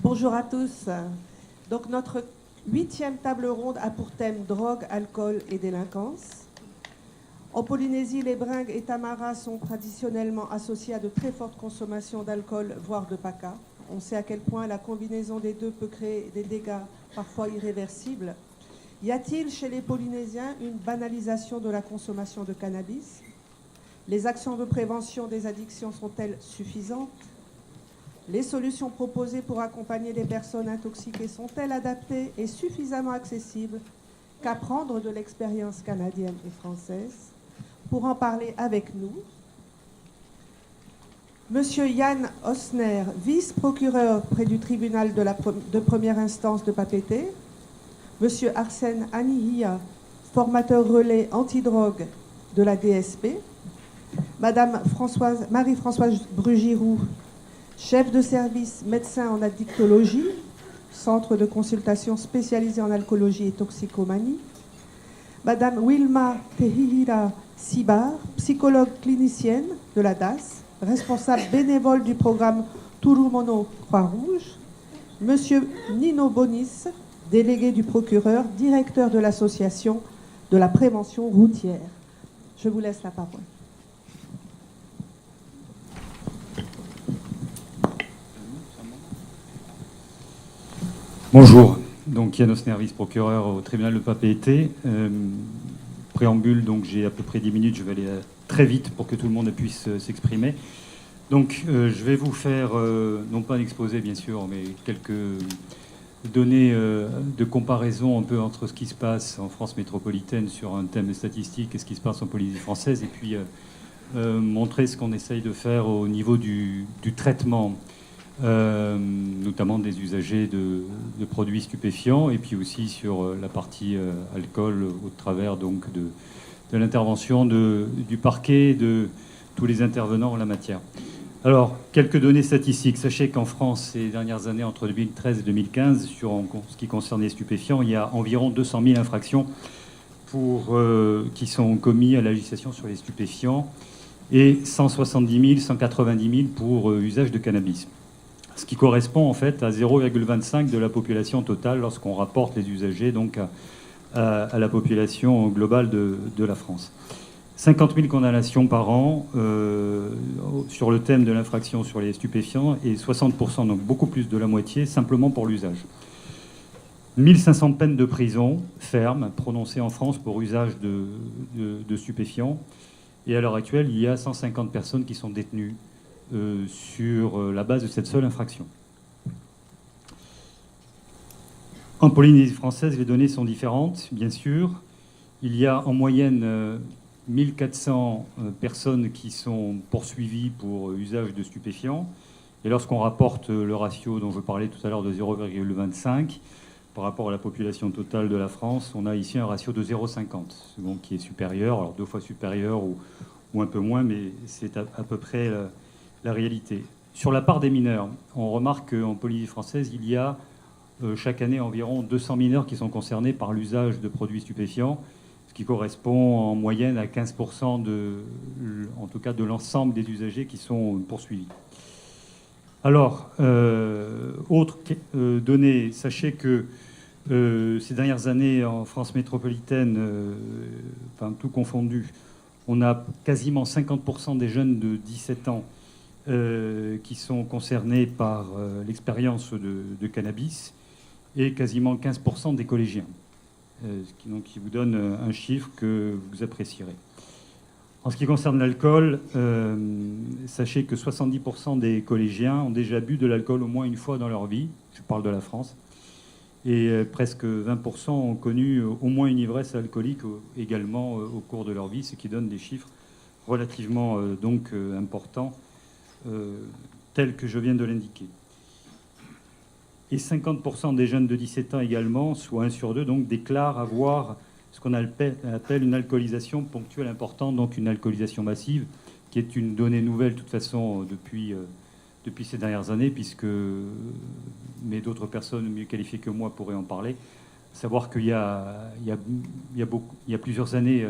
Bonjour à tous. Donc notre 8e table ronde a pour thème drogue, alcool et délinquance. En Polynésie, les bringues et tamaras sont traditionnellement associés à de très fortes consommations d'alcool, voire de paca. On sait à quel point la combinaison des deux peut créer des dégâts parfois irréversibles. Y a-t-il chez les Polynésiens une banalisation de la consommation de cannabis? Les actions de prévention des addictions sont-elles suffisantes? Les solutions proposées pour accompagner les personnes intoxiquées sont-elles adaptées et suffisamment accessibles? Qu'apprendre de l'expérience canadienne et française? Pour en parler avec nous, Monsieur Yann Osner, vice-procureur près du tribunal de première instance de Papeete, Monsieur Arsène Anihia, formateur relais antidrogue de la DSP, Madame Marie-Françoise Brugiroux, chef de service médecin en addictologie, centre de consultation spécialisé en alcoolologie et toxicomanie, Madame Wilma Tehihira Sibar, psychologue clinicienne de la DAS, responsable bénévole du programme Turumono Croix-Rouge, Monsieur Nino Bonis, délégué du procureur, directeur de l'association de la prévention routière. Je vous laisse la parole. Bonjour, donc Yann Osner, vice-procureur au tribunal de Papeete. Préambule, donc j'ai à peu près 10 minutes, je vais aller très vite pour que tout le monde puisse s'exprimer. Donc je vais vous faire, non pas un exposé bien sûr, mais quelques données de comparaison un peu entre ce qui se passe en France métropolitaine sur un thème statistique et ce qui se passe en Polynésie française, et puis montrer ce qu'on essaye de faire au niveau du traitement, notamment des usagers de produits stupéfiants, et puis aussi sur la partie alcool au travers donc de l'intervention du parquet et de tous les intervenants en la matière. Alors, quelques données statistiques. Sachez qu'en France, ces dernières années, entre 2013 et 2015, sur ce qui concerne les stupéfiants, il y a environ 200 000 infractions qui sont commises à la législation sur les stupéfiants et 170 000, 190 000 pour usage de cannabis. Ce qui correspond en fait à 0,25 de la population totale lorsqu'on rapporte les usagers donc à la population globale de la France. 50 000 condamnations par an sur le thème de l'infraction sur les stupéfiants et 60%, donc beaucoup plus de la moitié, simplement pour l'usage. 1500 peines de prison fermes prononcées en France pour usage de stupéfiants. Et à l'heure actuelle, il y a 150 personnes qui sont détenues sur la base de cette seule infraction. En Polynésie française, les données sont différentes, bien sûr. Il y a en moyenne 1400 personnes qui sont poursuivies pour usage de stupéfiants. Et lorsqu'on rapporte le ratio dont je parlais tout à l'heure de 0,25 par rapport à la population totale de la France, on a ici un ratio de 0,50, donc qui est supérieur, alors 2 fois supérieur ou un peu moins, mais c'est à peu près la réalité. Sur la part des mineurs, on remarque qu'en Polynésie française, il y a chaque année environ 200 mineurs qui sont concernés par l'usage de produits stupéfiants, ce qui correspond en moyenne à 15% en tout cas de l'ensemble des usagers qui sont poursuivis. Alors, autre donnée, sachez que ces dernières années en France métropolitaine, enfin tout confondu, on a quasiment 50% des jeunes de 17 ans qui sont concernés par l'expérience de cannabis et quasiment 15% des collégiens. Qui vous donne un chiffre que vous apprécierez. En ce qui concerne l'alcool, sachez que 70% des collégiens ont déjà bu de l'alcool au moins une fois dans leur vie. Je parle de la France. Et presque 20% ont connu au moins une ivresse alcoolique également au cours de leur vie, ce qui donne des chiffres relativement importants, tels que je viens de l'indiquer. Et 50% des jeunes de 17 ans également, soit 1 sur 2, donc, déclarent avoir ce qu'on appelle une alcoolisation ponctuelle importante, donc une alcoolisation massive, qui est une donnée nouvelle, de toute façon, depuis ces dernières années, mais d'autres personnes mieux qualifiées que moi pourraient en parler. Savoir qu'il y a plusieurs années,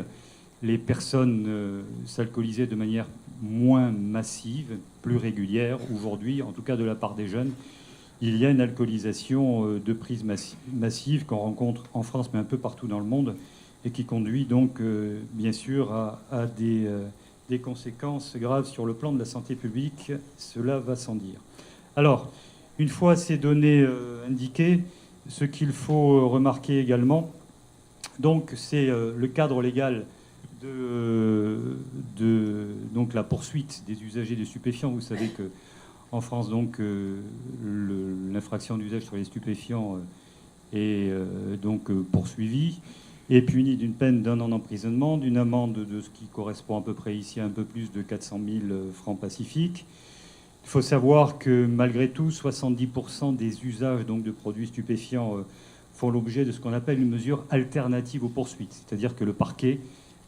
les personnes s'alcoolisaient de manière moins massive, plus régulière. Aujourd'hui, en tout cas de la part des jeunes, il y a une alcoolisation de prise massive qu'on rencontre en France, mais un peu partout dans le monde, et qui conduit donc, bien sûr, à des conséquences graves sur le plan de la santé publique. Cela va sans dire. Alors, une fois ces données indiquées, ce qu'il faut remarquer également, donc, c'est le cadre légal donc la poursuite des usagers de stupéfiants. Vous savez que en France, donc, l'infraction d'usage sur les stupéfiants est donc poursuivie et punie d'une peine d'1 an d'emprisonnement, d'une amende de ce qui correspond à peu près ici à un peu plus de 400 000 francs pacifiques. Il faut savoir que malgré tout, 70% des usages donc, de produits stupéfiants font l'objet de ce qu'on appelle une mesure alternative aux poursuites. C'est-à-dire que le parquet,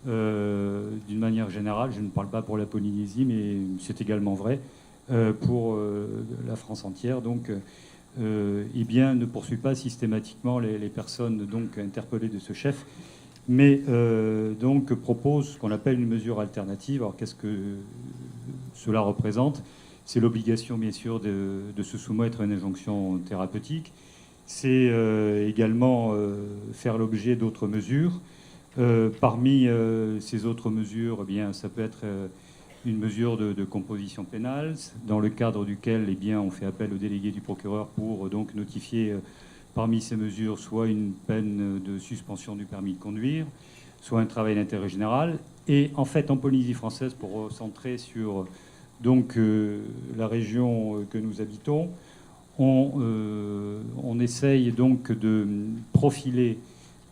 d'une manière générale, je ne parle pas pour la Polynésie, mais c'est également vrai pour la France entière, donc, eh bien, ne poursuit pas systématiquement les personnes donc, interpellées de ce chef, mais donc propose ce qu'on appelle une mesure alternative. Alors qu'est-ce que cela représente? C'est l'obligation, bien sûr, de se soumettre à une injonction thérapeutique. C'est également faire l'objet d'autres mesures. Parmi ces autres mesures, eh bien, ça peut être une mesure de composition pénale, dans le cadre duquel eh bien, on fait appel au délégué du procureur pour donc notifier parmi ces mesures soit une peine de suspension du permis de conduire, soit un travail d'intérêt général. Et en fait, en Polynésie française, pour recentrer sur donc, la région que nous habitons, on essaye donc de profiler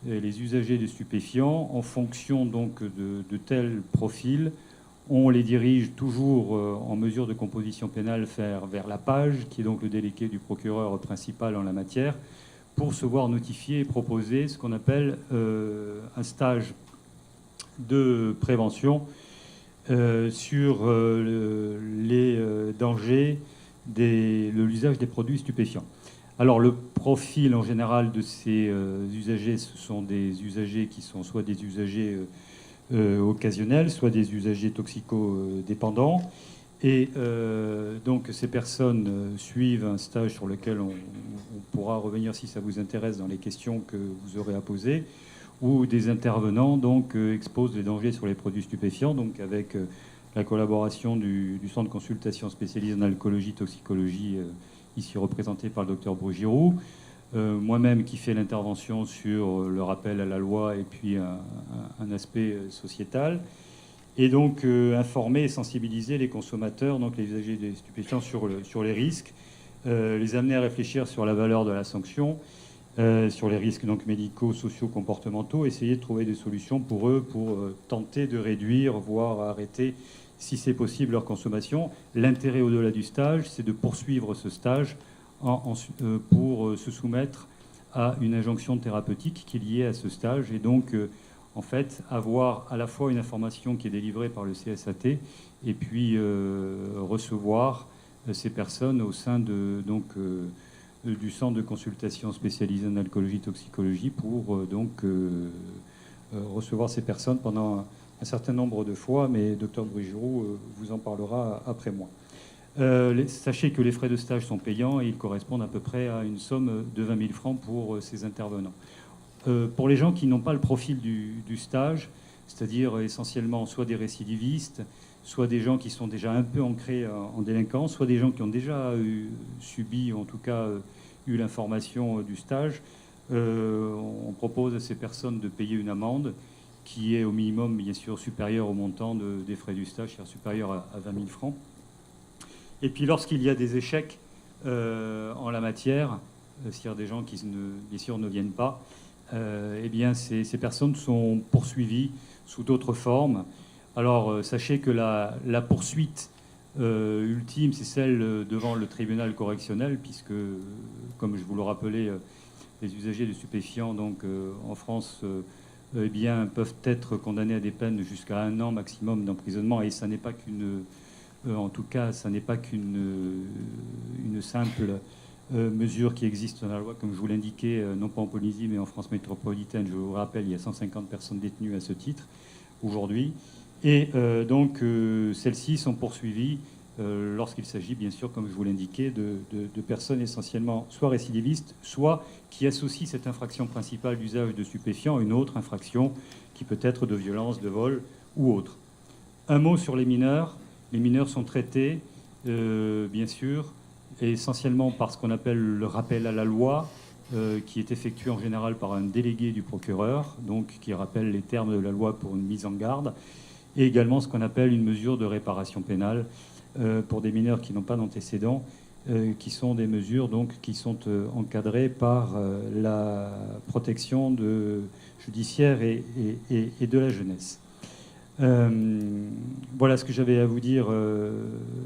les usagers de stupéfiants en fonction donc de tels profils. On les dirige toujours en mesure de composition pénale vers la PAGE, qui est donc le délégué du procureur principal en la matière, pour se voir notifier et proposer ce qu'on appelle un stage de prévention sur les dangers de l'usage des produits stupéfiants. Alors le profil en général de ces usagers, ce sont des usagers qui sont soit des usagers occasionnels, soit des usagers toxicodépendants. Et donc ces personnes suivent un stage sur lequel on pourra revenir si ça vous intéresse dans les questions que vous aurez à poser, où des intervenants donc exposent les dangers sur les produits stupéfiants, donc avec la collaboration du centre de consultation spécialisé en alcoolologie, toxicologie, ici représenté par le docteur Brugiroux, moi-même qui fais l'intervention sur le rappel à la loi et puis un aspect sociétal, et donc informer et sensibiliser les consommateurs, donc les usagers des stupéfiants, sur les risques, les amener à réfléchir sur la valeur de la sanction, sur les risques donc médicaux, sociaux, comportementaux, essayer de trouver des solutions pour eux pour tenter de réduire, voire arrêter, si c'est possible, leur consommation. L'intérêt au-delà du stage, c'est de poursuivre ce stage pour se soumettre à une injonction thérapeutique qui est liée à ce stage, et donc en fait avoir à la fois une information qui est délivrée par le CSAT et puis recevoir ces personnes au sein de du centre de consultation spécialisé en alcoolologie toxicologie pour recevoir ces personnes pendant un certain nombre de fois, mais Dr Brugiroux vous en parlera après moi. Sachez que les frais de stage sont payants et ils correspondent à peu près à une somme de 20 000 francs pour ces intervenants. Pour les gens qui n'ont pas le profil du stage, c'est-à-dire essentiellement soit des récidivistes, soit des gens qui sont déjà un peu ancrés en délinquance, soit des gens qui ont déjà subi, ou en tout cas eu l'information du stage, on propose à ces personnes de payer une amende qui est au minimum, bien sûr, supérieure au montant des frais du stage, c'est-à-dire supérieur à 20 000 francs. Et puis lorsqu'il y a des échecs en la matière, c'est-à-dire des gens qui, bien sûr, ne viennent pas, eh bien, ces personnes sont poursuivies sous d'autres formes. Alors, sachez que la poursuite ultime, c'est celle devant le tribunal correctionnel, puisque, comme je vous le rappelais, les usagers de stupéfiants, donc, en France, eh bien, peuvent être condamnés à des peines jusqu'à 1 an maximum d'emprisonnement, et ça n'est pas qu'une... en tout cas, ça n'est pas qu'une simple mesure qui existe dans la loi, comme je vous l'indiquais, non pas en Polynésie, mais en France métropolitaine. Je vous rappelle, il y a 150 personnes détenues à ce titre aujourd'hui. Et donc, celles-ci sont poursuivies lorsqu'il s'agit, bien sûr, comme je vous l'indiquais, de personnes essentiellement soit récidivistes, soit qui associent cette infraction principale d'usage de stupéfiants à une autre infraction qui peut être de violence, de vol ou autre. Un mot sur les mineurs. Les mineurs sont traités, bien sûr, essentiellement par ce qu'on appelle le rappel à la loi, qui est effectué en général par un délégué du procureur, donc qui rappelle les termes de la loi pour une mise en garde, et également ce qu'on appelle une mesure de réparation pénale pour des mineurs qui n'ont pas d'antécédents, qui sont des mesures donc, qui sont encadrées par la protection judiciaire et de la jeunesse. Voilà ce que j'avais à vous dire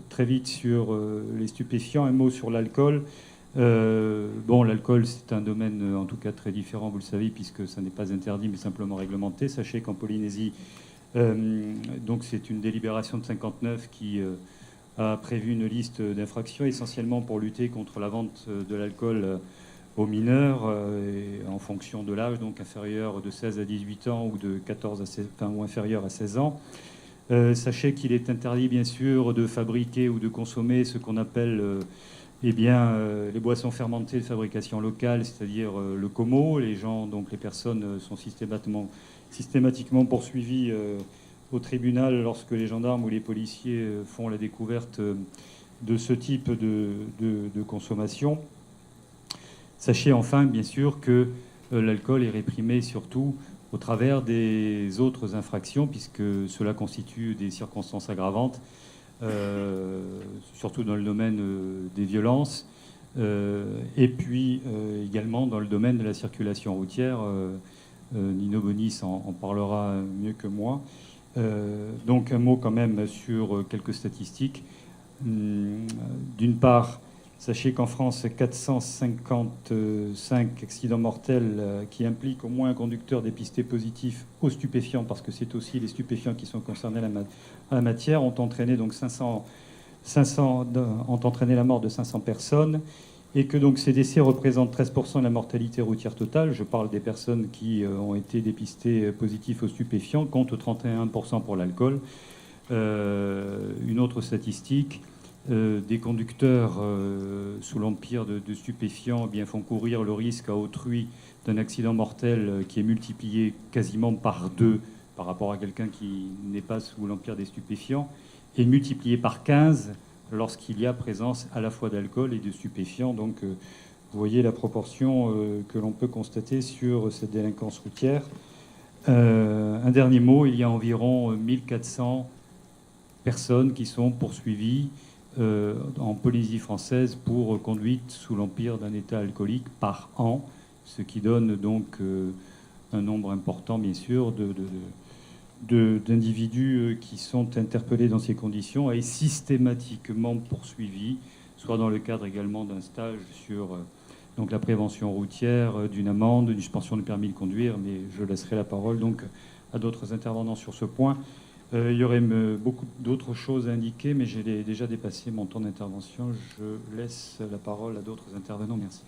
très vite sur les stupéfiants. Un mot sur l'alcool. Bon, l'alcool, c'est un domaine en tout cas très différent, vous le savez, puisque ça n'est pas interdit, mais simplement réglementé. Sachez qu'en Polynésie, donc c'est une délibération de 59 qui a prévu une liste d'infractions, essentiellement pour lutter contre la vente de l'alcool aux mineurs, et en fonction de l'âge, donc inférieur de 16 à 18 ans ou de 14 à 16, enfin, ou inférieur à 16 ans. Sachez qu'il est interdit, bien sûr, de fabriquer ou de consommer ce qu'on appelle eh bien, les boissons fermentées de fabrication locale, c'est-à-dire le como. Les gens, donc les personnes, sont systématiquement poursuivies au tribunal lorsque les gendarmes ou les policiers font la découverte de ce type de consommation. Sachez enfin, bien sûr, que l'alcool est réprimé surtout au travers des autres infractions, puisque cela constitue des circonstances aggravantes, surtout dans le domaine des violences, et puis également dans le domaine de la circulation routière. Nino Bonis en parlera mieux que moi. Donc un mot quand même sur quelques statistiques. D'une part, sachez qu'en France, 455 accidents mortels qui impliquent au moins un conducteur dépisté positif aux stupéfiants, parce que c'est aussi les stupéfiants qui sont concernés à la matière, ont entraîné donc ont entraîné la mort de 500 personnes, et que donc ces décès représentent 13% de la mortalité routière totale. Je parle des personnes qui ont été dépistées positives aux stupéfiants, contre 31% pour l'alcool. Une autre statistique, des conducteurs sous l'empire de stupéfiants font courir le risque à autrui d'un accident mortel qui est multiplié quasiment par 2 par rapport à quelqu'un qui n'est pas sous l'empire des stupéfiants, et multiplié par 15 lorsqu'il y a présence à la fois d'alcool et de stupéfiants. Donc vous voyez la proportion que l'on peut constater sur cette délinquance routière. Un dernier mot, il y a environ 1400 personnes qui sont poursuivies en Polynésie française pour conduite sous l'empire d'un état alcoolique par an, ce qui donne donc un nombre important, bien sûr, d'individus qui sont interpellés dans ces conditions et systématiquement poursuivis, soit dans le cadre également d'un stage sur donc la prévention routière, d'une amende, d'une suspension de permis de conduire, mais je laisserai la parole donc à d'autres intervenants sur ce point. Il y aurait beaucoup d'autres choses à indiquer, mais j'ai déjà dépassé mon temps d'intervention. Je laisse la parole à d'autres intervenants. Merci.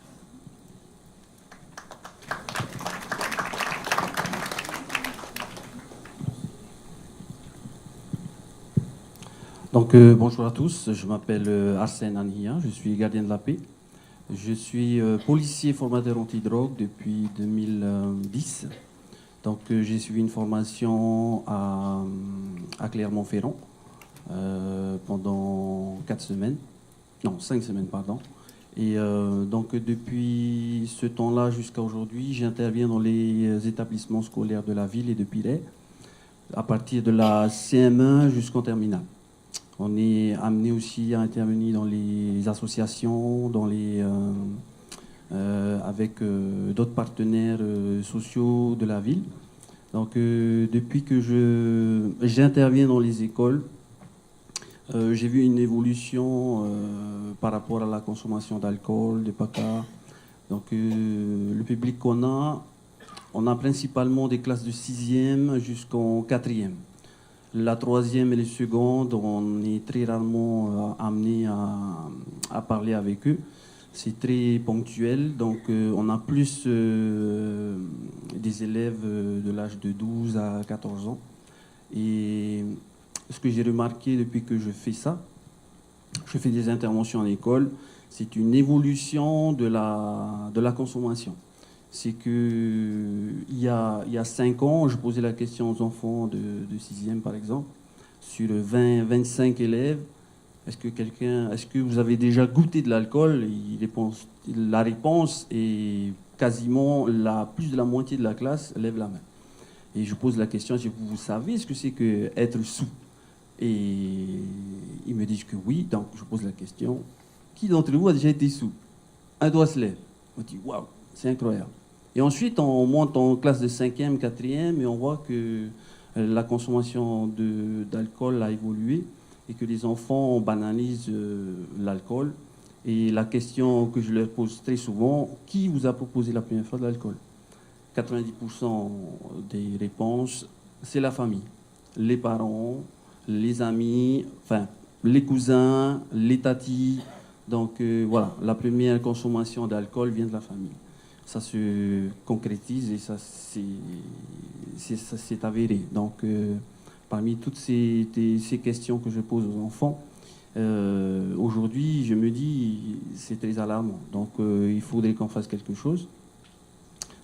Donc, bonjour à tous, je m'appelle Arsène Anhia, je suis gardien de la paix. Je suis policier formateur anti-drogue depuis 2010. Donc, j'ai suivi une formation à Clermont-Ferrand pendant 5 semaines, pardon. Et donc, depuis ce temps-là jusqu'à aujourd'hui, j'interviens dans les établissements scolaires de la ville et de Piret, à partir de la CM1 jusqu'en terminale. On est amené aussi à intervenir dans les associations, avec d'autres partenaires sociaux de la ville. Donc, depuis que j'interviens dans les écoles, j'ai vu une évolution par rapport à la consommation d'alcool, de PACA. Donc, le public qu'on a, on a principalement des classes de 6e jusqu'en 4e. La 3e et les secondes, on est très rarement amené à parler avec eux. C'est très ponctuel, donc on a plus des élèves de l'âge de 12 à 14 ans. Et ce que j'ai remarqué depuis que je fais ça, je fais des interventions en école, c'est une évolution de la consommation. C'est que il y a 5 ans, je posais la question aux enfants de 6e, par exemple, sur 25 élèves, est-ce que vous avez déjà goûté de l'alcool? La réponse est quasiment plus de la moitié de la classe lève la main. Et je pose la question, est-ce que vous savez ce que c'est que être sous? Et ils me disent que oui, donc je pose la question, qui d'entre vous a déjà été sous? Un doigt se lève. On dit, waouh, c'est incroyable. Et ensuite, on monte en classe de 5e, 4e, et on voit que la consommation d'alcool a évolué et que les enfants banalisent l'alcool. Et la question que je leur pose très souvent, qui vous a proposé la première fois de l'alcool? 90% des réponses, c'est la famille, les parents, les amis, enfin, les cousins, les tatis. Donc voilà, la première consommation d'alcool vient de la famille. Ça se concrétise et ça c'est avéré. Donc parmi toutes ces questions que je pose aux enfants, aujourd'hui je me dis c'est très alarmant. Donc il faudrait qu'on fasse quelque chose.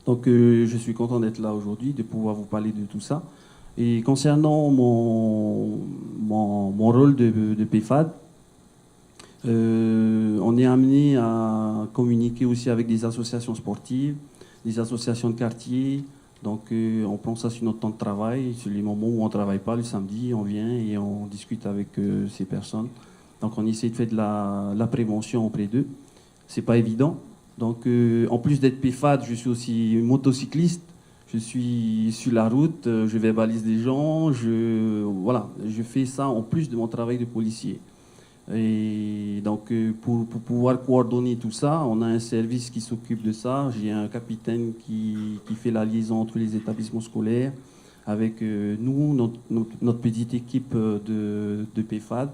Donc je suis content d'être là aujourd'hui, de pouvoir vous parler de tout ça. Et concernant mon rôle de PEFAD, on est amené à communiquer aussi avec des associations sportives, des associations de quartier. Donc on prend ça sur notre temps de travail, sur les moments où on ne travaille pas, le samedi, on vient et on discute avec ces personnes. Donc on essaie de faire de la prévention auprès d'eux. C'est pas évident. Donc en plus d'être PEFAD, je suis aussi motocycliste. Je suis sur la route, je verbalise des gens, voilà, je fais ça en plus de mon travail de policier. Et donc, pour pouvoir coordonner tout ça, on a un service qui s'occupe de ça. J'ai un capitaine qui fait la liaison entre les établissements scolaires avec nous, notre petite équipe de PEFAD.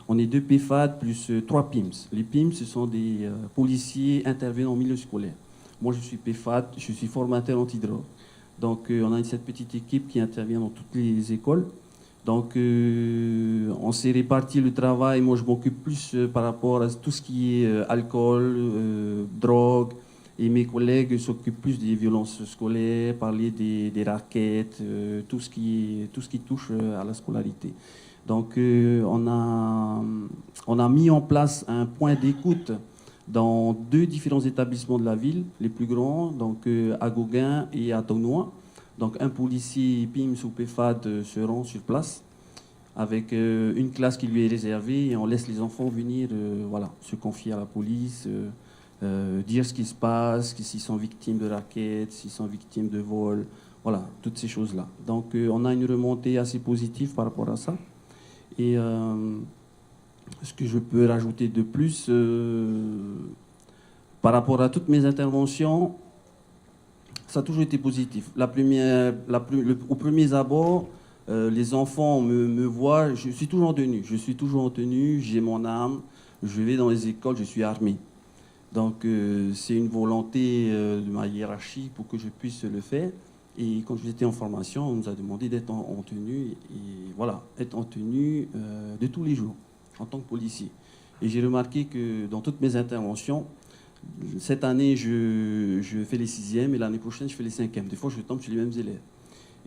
On est 2 PEFAD plus 3 PIMS. Les PIMS, ce sont des policiers intervenant au milieu scolaire. Moi, je suis PEFAD, je suis formateur antidrogue. Donc, on a cette petite équipe qui intervient dans toutes les écoles. Donc, on s'est réparti le travail. Moi, je m'occupe plus par rapport à tout ce qui est alcool, drogue. Et mes collègues s'occupent plus des violences scolaires, parler des raquettes, tout ce qui touche à la scolarité. Donc, on a mis en place un point d'écoute dans 2 différents établissements de la ville, les plus grands, donc à Gauguin et à Tournois. Donc un policier PIMS ou PEFAD se rend sur place avec une classe qui lui est réservée et on laisse les enfants venir voilà, se confier à la police, dire ce qui se passe, s'ils sont victimes de raquettes, s'ils sont victimes de vols, voilà, toutes ces choses-là. Donc on a une remontée assez positive par rapport à ça. Et ce que je peux rajouter de plus, par rapport à toutes mes interventions, ça a toujours été positif. Au premier abord, les enfants me voient, je suis toujours en tenue, j'ai mon arme, je vais dans les écoles, je suis armé. Donc c'est une volonté de ma hiérarchie pour que je puisse le faire. Et quand j'étais en formation, on nous a demandé d'être en tenue, et voilà, être en tenue de tous les jours, en tant que policier. Et j'ai remarqué que dans toutes mes interventions, cette année, je fais les 6e et l'année prochaine, je fais les 5e. Des fois, je tombe sur les mêmes élèves.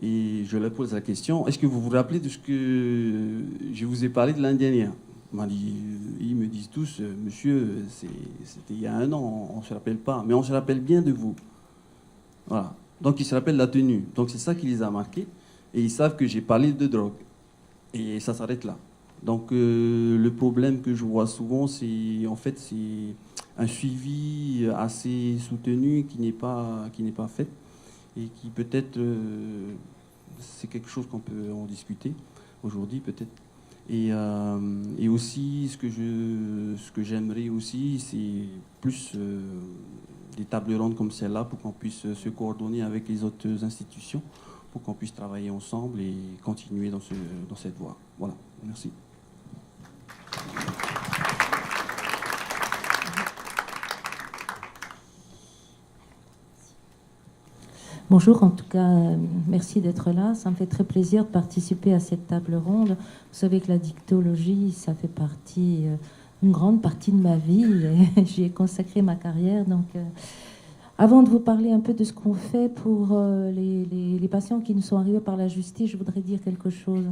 Et je leur pose la question, est-ce que vous vous rappelez de ce que je vous ai parlé de l'année dernière? Ils me disent tous, monsieur, c'était il y a 1 an, on ne se rappelle pas, mais on se rappelle bien de vous. Voilà. Donc, ils se rappellent la tenue. Donc, c'est ça qui les a marqués. Et ils savent que j'ai parlé de drogue. Et ça s'arrête là. Donc, le problème que je vois souvent, c'est un suivi assez soutenu qui n'est pas fait. Et qui peut-être, c'est quelque chose qu'on peut en discuter aujourd'hui, peut-être. Et aussi, ce que j'aimerais aussi, c'est plus des tables rondes comme celle-là pour qu'on puisse se coordonner avec les autres institutions, pour qu'on puisse travailler ensemble et continuer dans cette voie. Voilà, merci. Bonjour, en tout cas, merci d'être là. Ça me fait très plaisir de participer à cette table ronde. Vous savez que la dictologie, ça fait partie une grande partie de ma vie. J'y ai consacré ma carrière. Donc, avant de vous parler un peu de ce qu'on fait pour les patients qui nous sont arrivés par la justice, je voudrais dire quelque chose.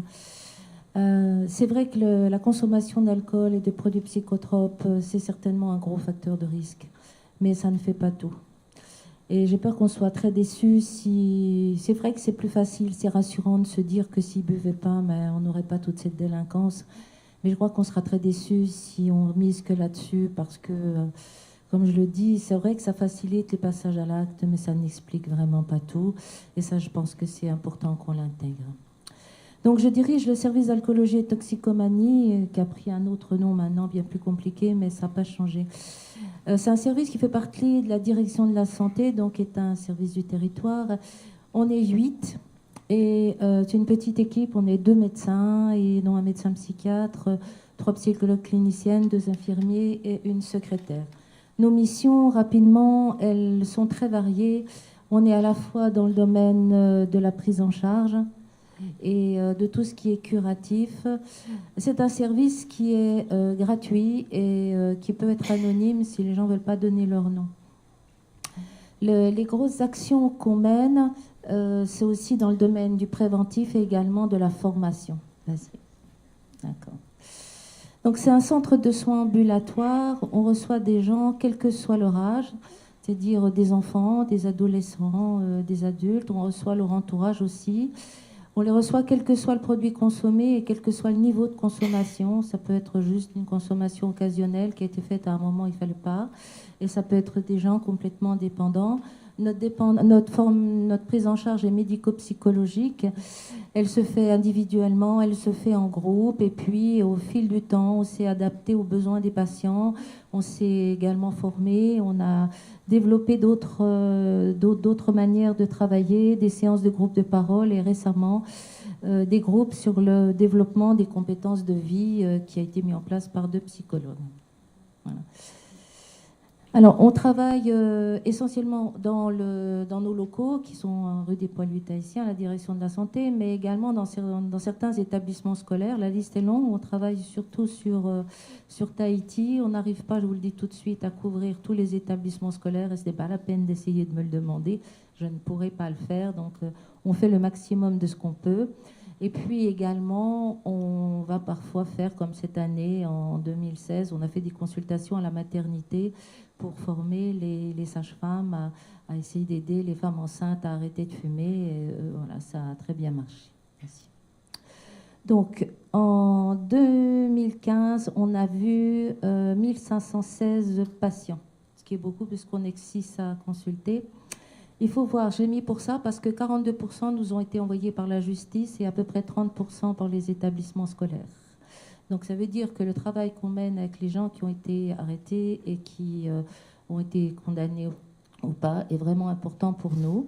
C'est vrai que la consommation d'alcool et de produits psychotropes, c'est certainement un gros facteur de risque, mais ça ne fait pas tout. Et j'ai peur qu'on soit très déçus si... C'est vrai que c'est plus facile, c'est rassurant de se dire que s'ils ne buvaient pas, mais on n'aurait pas toute cette délinquance. Mais je crois qu'on sera très déçus si on mise que là-dessus, parce que, comme je le dis, c'est vrai que ça facilite les passages à l'acte, mais ça n'explique vraiment pas tout. Et ça, je pense que c'est important qu'on l'intègre. Donc, je dirige le service d'alcoolologie et toxicomanie, qui a pris un autre nom maintenant, bien plus compliqué, mais ça n'a pas changé. C'est un service qui fait partie de la direction de la santé, donc est un service du territoire. On est 8, et c'est une petite équipe. On est 2 médecins, et dont un médecin psychiatre, 3 psychologues cliniciennes, 2 infirmiers et une secrétaire. Nos missions, rapidement, elles sont très variées. On est à la fois dans le domaine de la prise en charge, et de tout ce qui est curatif. C'est un service qui est gratuit et qui peut être anonyme si les gens ne veulent pas donner leur nom. Les grosses actions qu'on mène, c'est aussi dans le domaine du préventif et également de la formation. Vas-y. D'accord. Donc c'est un centre de soins ambulatoire. On reçoit des gens, quel que soit leur âge, c'est-à-dire des enfants, des adolescents, des adultes. On reçoit leur entourage aussi. On les reçoit quel que soit le produit consommé et quel que soit le niveau de consommation. Ça peut être juste une consommation occasionnelle qui a été faite à un moment où il ne fallait pas. Et ça peut être des gens complètement dépendants. Notre prise en charge est médico-psychologique. Elle se fait individuellement, elle se fait en groupe. Et puis, au fil du temps, on s'est adapté aux besoins des patients. On s'est également formé. On a développé d'autres manières de travailler, des séances de groupe de parole et récemment des groupes sur le développement des compétences de vie qui a été mis en place par 2 psychologues. Voilà. Alors, on travaille essentiellement dans nos locaux qui sont rue des Poils 8 Haïtiens, à la direction de la santé, mais également dans certains établissements scolaires. La liste est longue. On travaille surtout sur Tahiti. On n'arrive pas, je vous le dis tout de suite, à couvrir tous les établissements scolaires et ce n'est pas la peine d'essayer de me le demander. Je ne pourrai pas le faire. Donc, on fait le maximum de ce qu'on peut. Et puis également, on va parfois faire, comme cette année, en 2016, on a fait des consultations à la maternité pour former les sages-femmes à essayer d'aider les femmes enceintes à arrêter de fumer. Et, voilà, ça a très bien marché. Merci. Donc, en 2015, on a vu 1516 patients, ce qui est beaucoup puisqu'on est 6 à consulter. Il faut voir, j'ai mis pour ça parce que 42% nous ont été envoyés par la justice et à peu près 30% par les établissements scolaires. Donc ça veut dire que le travail qu'on mène avec les gens qui ont été arrêtés et qui ont été condamnés ou pas est vraiment important pour nous.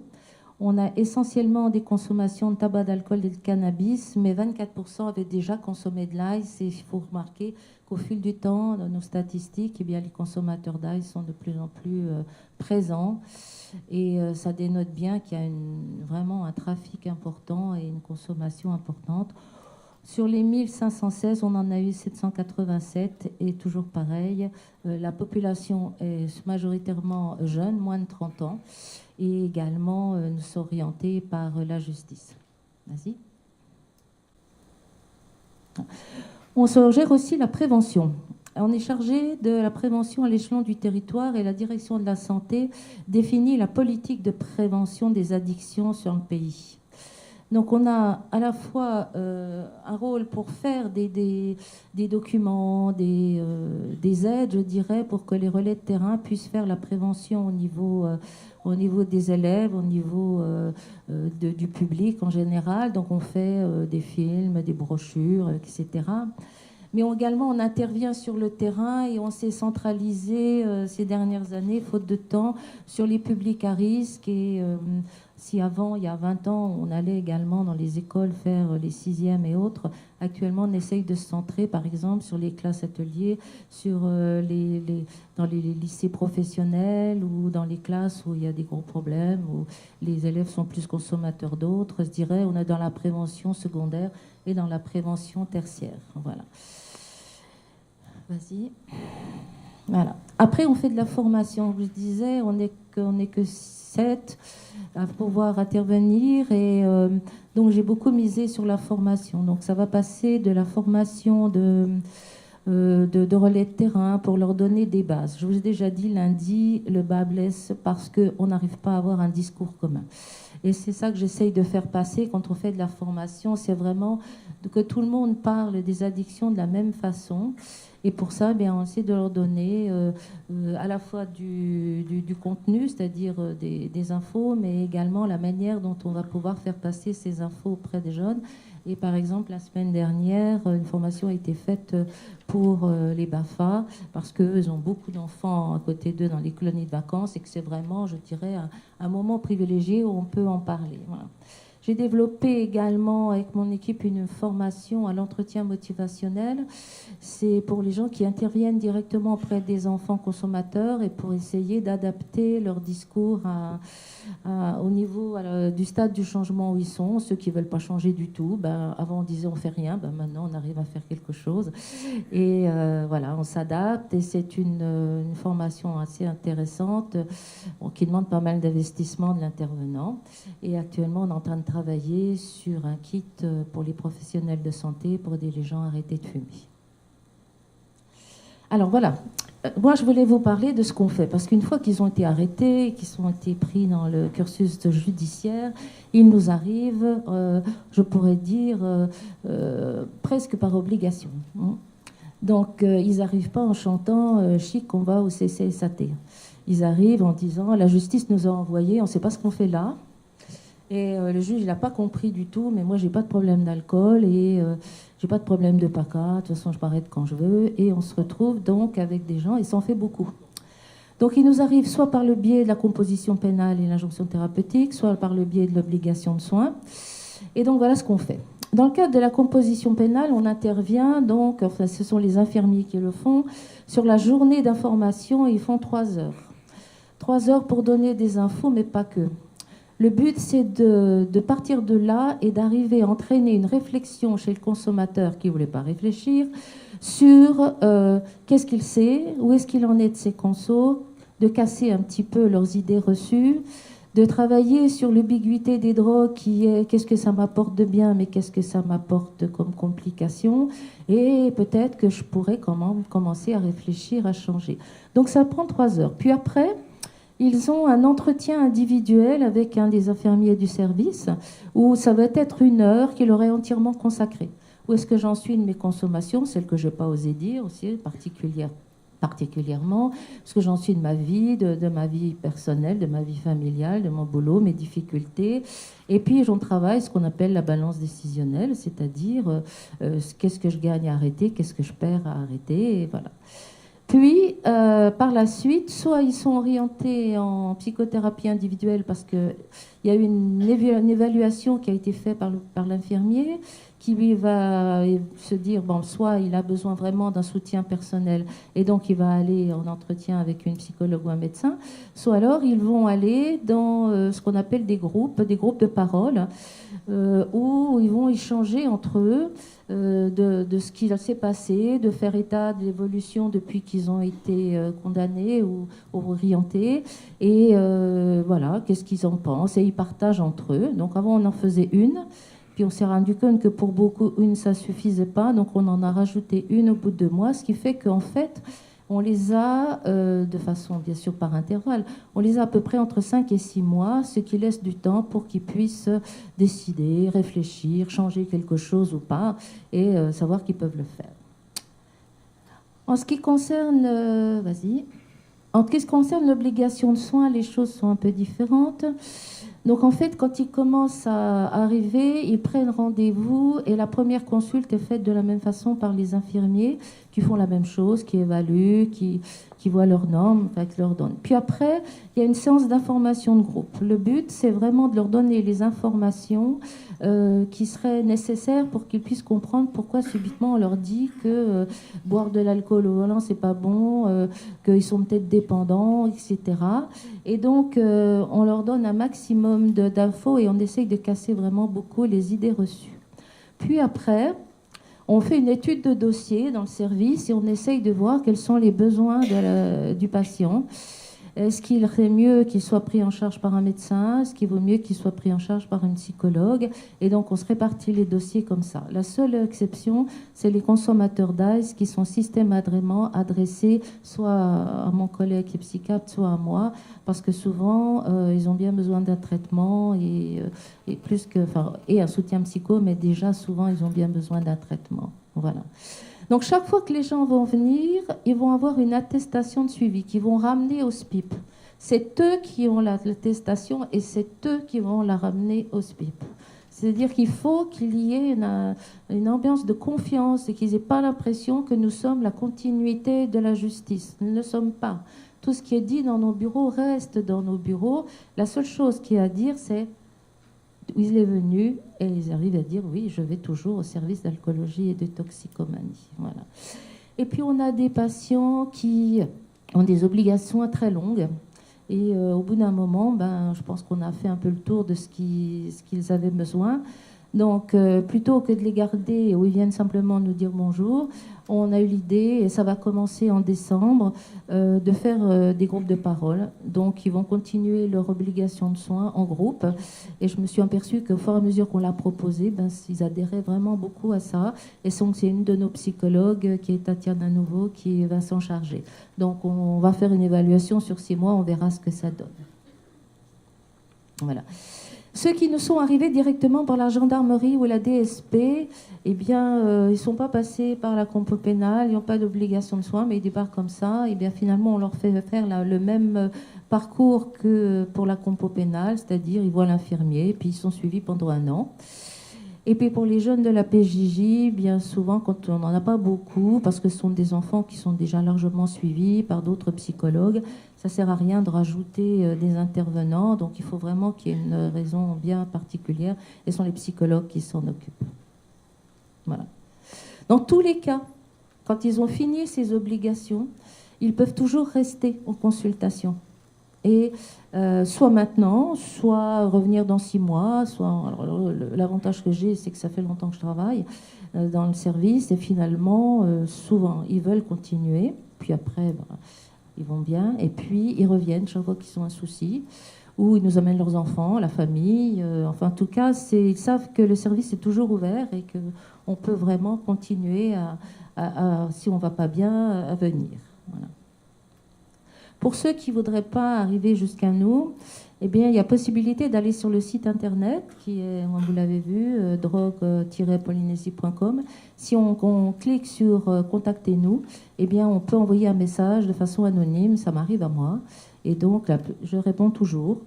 On a essentiellement des consommations de tabac, d'alcool et de cannabis, mais 24% avaient déjà consommé de l'ice. Et il faut remarquer qu'au fil du temps, dans nos statistiques, eh bien, les consommateurs d'ice sont de plus en plus présents. Et ça dénote bien qu'il y a vraiment un trafic important et une consommation importante. Sur les 1516, on en a eu 787 et toujours pareil, la population est majoritairement jeune, moins de 30 ans, et également nous sommes orientés par la justice. Vas-y. On se gère aussi la prévention. On est chargé de la prévention à l'échelon du territoire et la direction de la santé définit la politique de prévention des addictions sur le pays. Donc on a à la fois un rôle pour faire des documents, des aides, je dirais, pour que les relais de terrain puissent faire la prévention au niveau des élèves, au niveau du public en général. Donc on fait des films, des brochures, etc. Mais également, on intervient sur le terrain et on s'est centralisé ces dernières années, faute de temps, sur les publics à risque. Et si avant, il y a 20 ans, on allait également dans les écoles faire les 6e et autres, actuellement, on essaye de se centrer, par exemple, sur les classes ateliers, sur dans les lycées professionnels ou dans les classes où il y a des gros problèmes, où les élèves sont plus consommateurs d'autres. Je dirais, on est dans la prévention secondaire et dans la prévention tertiaire. Voilà. Vas-y. Voilà. Après, on fait de la formation. Je disais, on n'est que 7 à pouvoir intervenir. Et donc, j'ai beaucoup misé sur la formation. Donc, ça va passer de la formation de relais de terrain pour leur donner des bases. Je vous ai déjà dit, lundi, le bas blesse parce qu'on n'arrive pas à avoir un discours commun. Et c'est ça que j'essaye de faire passer quand on fait de la formation. C'est vraiment que tout le monde parle des addictions de la même façon. Et pour ça, on essaie de leur donner à la fois du contenu, c'est-à-dire des infos, mais également la manière dont on va pouvoir faire passer ces infos auprès des jeunes. Et par exemple, la semaine dernière, une formation a été faite pour les BAFA, parce qu'eux ont beaucoup d'enfants à côté d'eux dans les colonies de vacances, et que c'est vraiment, je dirais, un moment privilégié où on peut en parler. Voilà. J'ai développé également avec mon équipe une formation à l'entretien motivationnel. C'est pour les gens qui interviennent directement auprès des enfants consommateurs et pour essayer d'adapter leur discours au niveau du stade du changement où ils sont. Ceux qui ne veulent pas changer du tout, avant on disait on fait rien, maintenant on arrive à faire quelque chose. Et voilà, on s'adapte et c'est une formation assez intéressante qui demande pas mal d'investissement de l'intervenant. Et actuellement, on est en train de travailler sur un kit pour les professionnels de santé pour aider les gens à arrêter de fumer. Alors voilà, moi je voulais vous parler de ce qu'on fait, parce qu'une fois qu'ils ont été arrêtés, qu'ils ont été pris dans le cursus judiciaire, il nous arrive, je pourrais dire, presque par obligation. Donc ils n'arrivent pas en chantant chic, on va au CCSAT. Ils arrivent en disant la justice nous a envoyés, on ne sait pas ce qu'on fait là. Et le juge, il n'a pas compris du tout, mais moi, j'ai pas de problème d'alcool et j'ai pas de problème de PACA. De toute façon, je m'arrête quand je veux. Et on se retrouve donc avec des gens, et ça en fait beaucoup. Donc, il nous arrive soit par le biais de la composition pénale et l'injonction thérapeutique, soit par le biais de l'obligation de soins. Et donc, voilà ce qu'on fait. Dans le cadre de la composition pénale, on intervient, donc, enfin, ce sont les infirmiers qui le font, sur la journée d'information, ils font 3 heures. 3 heures pour donner des infos, mais pas que. Le but, c'est de partir de là et d'arriver à entraîner une réflexion chez le consommateur qui ne voulait pas réfléchir sur qu'est-ce qu'il sait, où est-ce qu'il en est de ses consos, de casser un petit peu leurs idées reçues, de travailler sur l'ambiguïté des drogues qui est qu'est-ce que ça m'apporte de bien, mais qu'est-ce que ça m'apporte comme complication, et peut-être que je pourrais commencer à réfléchir, à changer. Donc ça prend 3 heures. Puis après, ils ont un entretien individuel avec un des infirmiers du service où ça va être 1 heure qu'il aurait entièrement consacrée. Où est-ce que j'en suis de mes consommations, celles que je n'ai pas osé dire aussi, particulièrement, parce que j'en suis de ma vie, de ma vie personnelle, de ma vie familiale, de mon boulot, mes difficultés. Et puis, j'en travaille ce qu'on appelle la balance décisionnelle, c'est-à-dire qu'est-ce que je gagne à arrêter, qu'est-ce que je perds à arrêter, et voilà. Puis, par la suite, soit ils sont orientés en psychothérapie individuelle parce qu'il y a eu une évaluation qui a été faite par l'infirmier qui lui va se dire, bon, soit il a besoin vraiment d'un soutien personnel et donc il va aller en entretien avec une psychologue ou un médecin, soit alors ils vont aller dans ce qu'on appelle des groupes de parole où ils vont échanger entre eux de ce qui s'est passé, de faire état de l'évolution depuis qu'ils ont été condamnés ou orientés, et voilà, qu'est-ce qu'ils en pensent, et ils partagent entre eux. Donc avant, on en faisait une, puis on s'est rendu compte que pour beaucoup, une, ça suffisait pas, donc on en a rajouté une au bout de 2 mois, ce qui fait qu'en fait, on les a, de façon bien sûr par intervalle, on les a à peu près entre 5 et 6 mois, ce qui laisse du temps pour qu'ils puissent décider, réfléchir, changer quelque chose ou pas, et savoir qu'ils peuvent le faire. En ce qui concerne, en ce qui concerne l'obligation de soins, les choses sont un peu différentes. Donc en fait, quand ils commencent à arriver, ils prennent rendez-vous et la première consulte est faite de la même façon par les infirmiers qui font la même chose, qui évaluent, qui voient leurs normes, enfin, qui leur donnent. Puis après, il y a une séance d'information de groupe. Le but, c'est vraiment de leur donner les informations qui seraient nécessaires pour qu'ils puissent comprendre pourquoi subitement on leur dit que boire de l'alcool au volant, c'est pas bon, qu'ils sont peut-être dépendants, etc. Et donc, on leur donne un maximum d'infos et on essaye de casser vraiment beaucoup les idées reçues. Puis après, On fait une étude de dossier dans le service et on essaye de voir quels sont les besoins du patient. Est-ce qu'il serait mieux qu'il soit pris en charge par un médecin? Est-ce qu'il vaut mieux qu'il soit pris en charge par une psychologue? Et donc, on se répartit les dossiers comme ça. La seule exception, c'est les consommateurs d'AIS qui sont systématiquement adressés soit à mon collègue qui est psychiatre, soit à moi, parce que souvent, ils ont bien besoin d'un traitement et un soutien psycho, mais déjà, souvent, ils ont bien besoin d'un traitement. Voilà. Donc, chaque fois que les gens vont venir, ils vont avoir une attestation de suivi qu'ils vont ramener au SPIP. C'est eux qui ont l'attestation et c'est eux qui vont la ramener au SPIP. C'est-à-dire qu'il faut qu'il y ait une ambiance de confiance et qu'ils n'aient pas l'impression que nous sommes la continuité de la justice. Nous ne le sommes pas. Tout ce qui est dit dans nos bureaux reste dans nos bureaux. La seule chose qu'il y a à dire, c'est il est venu et ils arrivent à dire oui, je vais toujours au service d'alcoolologie et de toxicomanie. Voilà. Et puis on a des patients qui ont des obligations très longues et au bout d'un moment, je pense qu'on a fait un peu le tour de ce qu'ils avaient besoin. Donc plutôt que de les garder où ils viennent simplement nous dire bonjour, on a eu l'idée, et ça va commencer en décembre, de faire des groupes de parole. Donc ils vont continuer leur obligation de soins en groupe. Et je me suis aperçue qu'au fur et à mesure qu'on l'a proposé, ils adhéraient vraiment beaucoup à ça. Et donc c'est une de nos psychologues, qui est Tatiana Nouveau, qui va s'en charger. Donc on va faire une évaluation sur 6 mois, on verra ce que ça donne. Voilà. Ceux qui nous sont arrivés directement par la gendarmerie ou la DSP, eh bien, ils ne sont pas passés par la compo pénale, ils n'ont pas d'obligation de soins, mais ils débarquent comme ça. Et bien, finalement, on leur fait faire le même parcours que pour la compo pénale, c'est-à-dire ils voient l'infirmier, puis ils sont suivis pendant 1 an. Et puis pour les jeunes de la PJJ, bien souvent, quand on n'en a pas beaucoup, parce que ce sont des enfants qui sont déjà largement suivis par d'autres psychologues, ça ne sert à rien de rajouter des intervenants. Donc il faut vraiment qu'il y ait une raison bien particulière. Et ce sont les psychologues qui s'en occupent. Voilà. Dans tous les cas, quand ils ont fini ces obligations, ils peuvent toujours rester en consultation. Et soit maintenant, soit revenir dans 6 mois, soit... Alors, l'avantage que j'ai, c'est que ça fait longtemps que je travaille dans le service, et finalement, souvent, ils veulent continuer, puis après, ils vont bien, et puis ils reviennent chaque fois qu'ils ont un souci, ou ils nous amènent leurs enfants, la famille, enfin, en tout cas, ils savent que le service est toujours ouvert, et qu'on peut vraiment continuer si on ne va pas bien, à venir. Voilà. Pour ceux qui ne voudraient pas arriver jusqu'à nous, eh bien, il y a possibilité d'aller sur le site internet, qui est, vous l'avez vu, drogue-polynésie.com. Si on clique sur « Contactez-nous », eh bien, on peut envoyer un message de façon anonyme, ça m'arrive à moi. Et donc, là, je réponds toujours.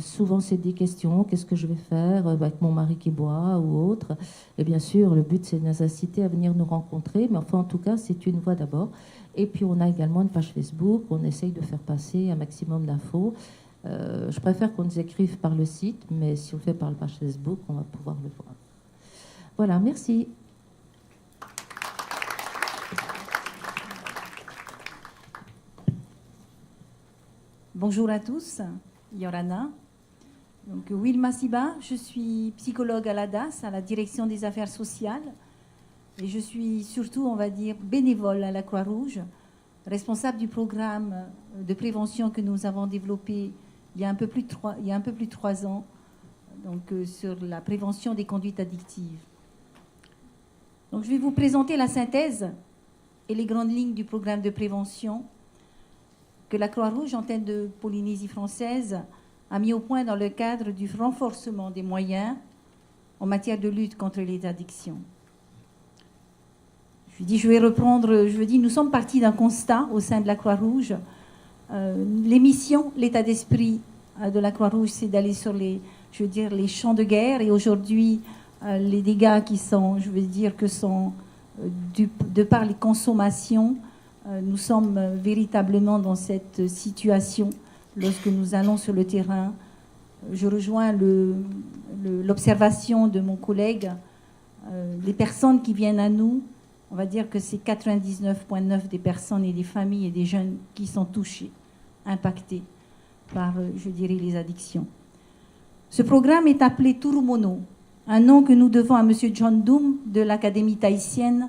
Souvent, c'est des questions. Qu'est-ce que je vais faire avec mon mari qui boit ou autre? Et bien sûr, le but, c'est de nous inciter à venir nous rencontrer. Mais enfin, en tout cas, c'est une voie d'abord. Et puis, on a également une page Facebook. On essaye de faire passer un maximum d'infos. Je préfère qu'on nous écrive par le site, mais si on le fait par la page Facebook, on va pouvoir le voir. Voilà, merci. Bonjour à tous, Yorana. Donc, Wilma Siba, je suis psychologue à la DAS, à la Direction des Affaires sociales. Et je suis surtout, on va dire, bénévole à la Croix-Rouge, responsable du programme de prévention que nous avons développé il y a un peu plus de 3 ans, donc, sur la prévention des conduites addictives. Donc, je vais vous présenter la synthèse et les grandes lignes du programme de prévention que la Croix-Rouge, antenne de Polynésie française, a mis au point dans le cadre du renforcement des moyens en matière de lutte contre les addictions. Nous sommes partis d'un constat au sein de la Croix-Rouge. Les missions, l'état d'esprit de la Croix-Rouge, c'est d'aller sur les champs de guerre. Et aujourd'hui, les dégâts qui sont, de par les consommations, nous sommes véritablement dans cette situation lorsque nous allons sur le terrain. Je rejoins l'observation de mon collègue. Les personnes qui viennent à nous, on va dire que c'est 99,9% des personnes et des familles et des jeunes qui sont touchés, impactés par, les addictions. Ce programme est appelé Turumono, un nom que nous devons à M. John Doom de l'Académie tahitienne,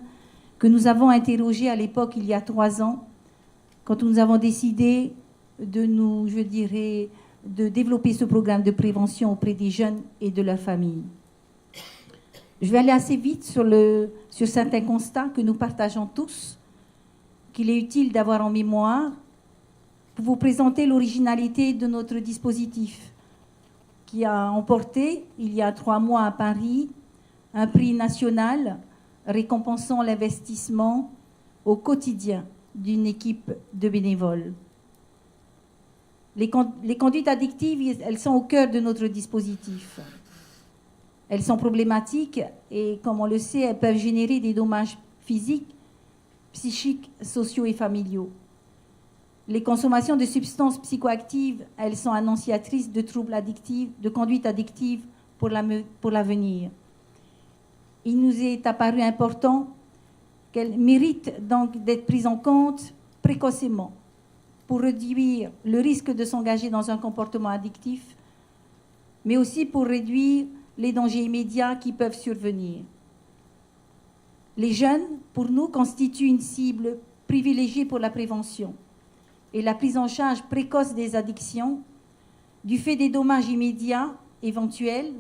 que nous avons interrogé à l'époque, il y a 3 ans, quand nous avons décidé de de développer ce programme de prévention auprès des jeunes et de leurs familles. Je vais aller assez vite sur certains constats que nous partageons tous, qu'il est utile d'avoir en mémoire pour vous présenter l'originalité de notre dispositif, qui a emporté, il y a 3 mois à Paris, un prix national récompensant l'investissement au quotidien d'une équipe de bénévoles. Les conduites addictives, elles sont au cœur de notre dispositif. Elles sont problématiques et, comme on le sait, elles peuvent générer des dommages physiques, psychiques, sociaux et familiaux. Les consommations de substances psychoactives, elles sont annonciatrices de troubles addictifs, de conduites addictives pour l'avenir. Il nous est apparu important qu'elles méritent donc d'être prises en compte précocement pour réduire le risque de s'engager dans un comportement addictif, mais aussi pour réduire les dangers immédiats qui peuvent survenir. Les jeunes, pour nous, constituent une cible privilégiée pour la prévention et la prise en charge précoce des addictions du fait des dommages immédiats éventuels.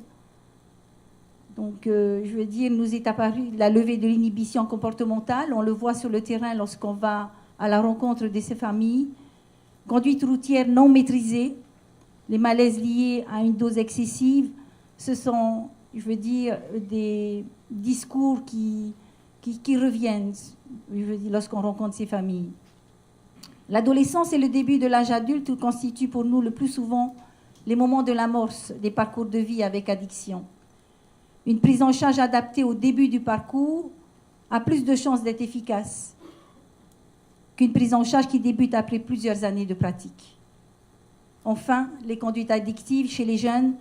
Donc, nous est apparu la levée de l'inhibition comportementale. On le voit sur le terrain lorsqu'on va à la rencontre de ces familles. Conduite routière non maîtrisée, les malaises liés à une dose excessive, ce sont, des discours qui reviennent lorsqu'on rencontre ces familles. L'adolescence et le début de l'âge adulte constituent pour nous le plus souvent les moments de l'amorce des parcours de vie avec addiction. Une prise en charge adaptée au début du parcours a plus de chances d'être efficace qu'une prise en charge qui débute après plusieurs années de pratique. Enfin, les conduites addictives chez les jeunes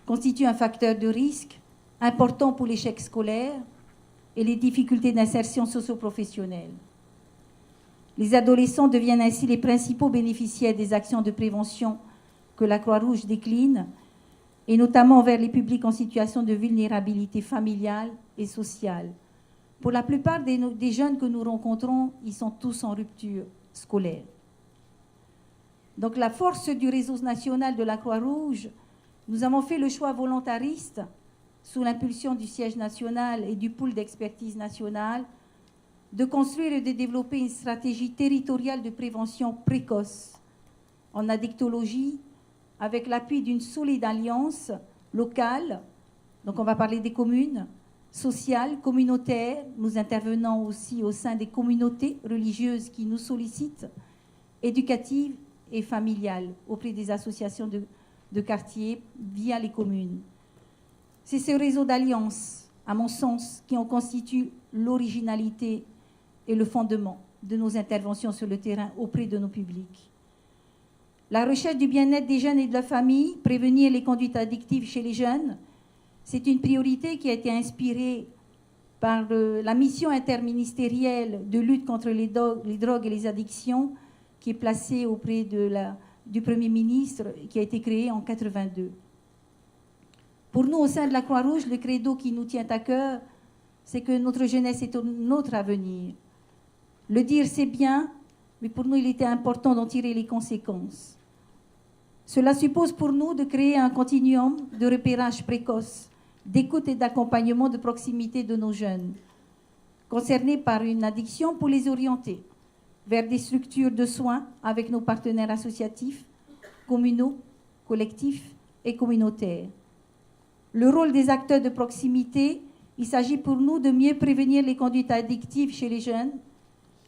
constituent un facteur de risque important pour l'échec scolaire et les difficultés d'insertion socio-professionnelle. Les adolescents deviennent ainsi les principaux bénéficiaires des actions de prévention que la Croix-Rouge décline, et notamment envers les publics en situation de vulnérabilité familiale et sociale. Pour la plupart des jeunes que nous rencontrons, ils sont tous en rupture scolaire. Donc la force du réseau national de la Croix-Rouge, nous avons fait le choix volontariste, sous l'impulsion du siège national et du pôle d'expertise nationale, de construire et de développer une stratégie territoriale de prévention précoce en addictologie, avec l'appui d'une solide alliance locale, donc on va parler des communes, sociales, communautaires, nous intervenons aussi au sein des communautés religieuses qui nous sollicitent, éducatives et familiales, auprès des associations de quartier via les communes. C'est ce réseau d'alliances, à mon sens, qui en constitue l'originalité et le fondement de nos interventions sur le terrain auprès de nos publics. La recherche du bien-être des jeunes et de la famille, prévenir les conduites addictives chez les jeunes, c'est une priorité qui a été inspirée par la mission interministérielle de lutte contre les drogues et les addictions qui est placée auprès du Premier ministre, qui a été créée en 1982. Pour nous, au sein de la Croix-Rouge, le credo qui nous tient à cœur, c'est que notre jeunesse est notre avenir. Le dire, c'est bien, mais pour nous, il était important d'en tirer les conséquences. Cela suppose pour nous de créer un continuum de repérage précoce, d'écoute et d'accompagnement de proximité de nos jeunes, concernés par une addiction, pour les orienter vers des structures de soins avec nos partenaires associatifs, communaux, collectifs et communautaires. Le rôle des acteurs de proximité, il s'agit pour nous de mieux prévenir les conduites addictives chez les jeunes,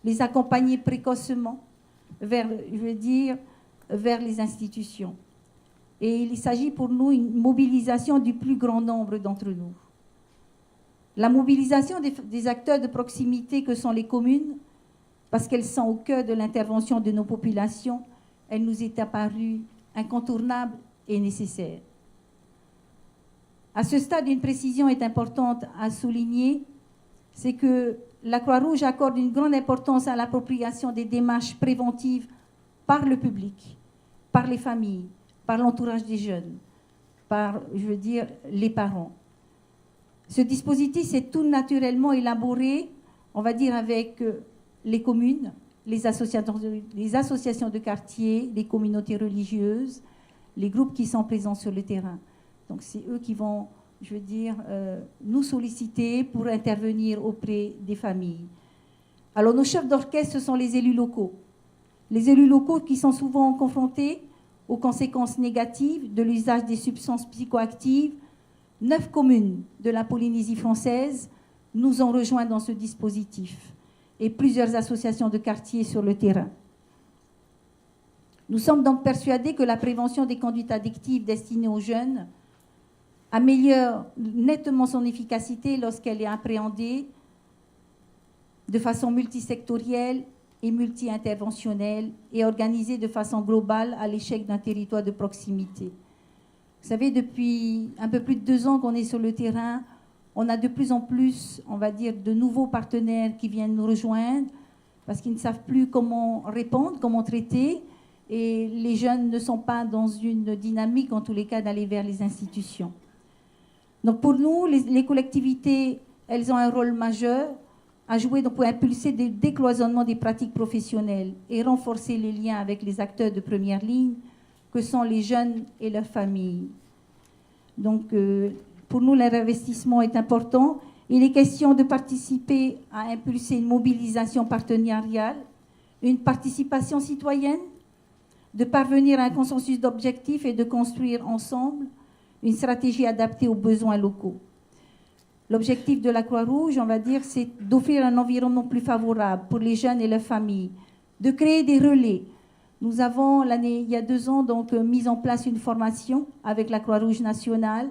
les accompagner précocement vers les institutions. Et il s'agit pour nous d'une mobilisation du plus grand nombre d'entre nous. La mobilisation des acteurs de proximité que sont les communes, parce qu'elles sont au cœur de l'intervention de nos populations, elle nous est apparue incontournable et nécessaire. À ce stade, une précision est importante à souligner, c'est que la Croix-Rouge accorde une grande importance à l'appropriation des démarches préventives par le public, par les familles, par l'entourage des jeunes, par, les parents. Ce dispositif s'est tout naturellement élaboré, on va dire, avec les communes, les associations de quartier, les communautés religieuses, les groupes qui sont présents sur le terrain. Donc c'est eux qui vont, je veux dire, nous solliciter pour intervenir auprès des familles. Alors nos chefs d'orchestre, ce sont les élus locaux. Les élus locaux qui sont souvent confrontés aux conséquences négatives de l'usage des substances psychoactives. 9 communes de la Polynésie française nous ont rejoints dans ce dispositif et plusieurs associations de quartier sur le terrain. Nous sommes donc persuadés que la prévention des conduites addictives destinées aux jeunes améliore nettement son efficacité lorsqu'elle est appréhendée de façon multisectorielle et multi-interventionnelle et organisée de façon globale à l'échelle d'un territoire de proximité. Vous savez, depuis un peu plus de 2 ans qu'on est sur le terrain, on a de plus en plus, on va dire, de nouveaux partenaires qui viennent nous rejoindre parce qu'ils ne savent plus comment répondre, comment traiter, et les jeunes ne sont pas dans une dynamique, en tous les cas, d'aller vers les institutions. Donc pour nous, les collectivités, elles ont un rôle majeur à jouer donc, pour impulser le décloisonnement des pratiques professionnelles et renforcer les liens avec les acteurs de première ligne, que sont les jeunes et leurs familles. Donc, pour nous, l'investissement est important. Il est question de participer à impulser une mobilisation partenariale, une participation citoyenne, de parvenir à un consensus d'objectifs et de construire ensemble une stratégie adaptée aux besoins locaux. L'objectif de la Croix-Rouge, on va dire, c'est d'offrir un environnement plus favorable pour les jeunes et leurs familles, de créer des relais. Nous avons, il y a 2 ans, donc, mis en place une formation avec la Croix-Rouge nationale.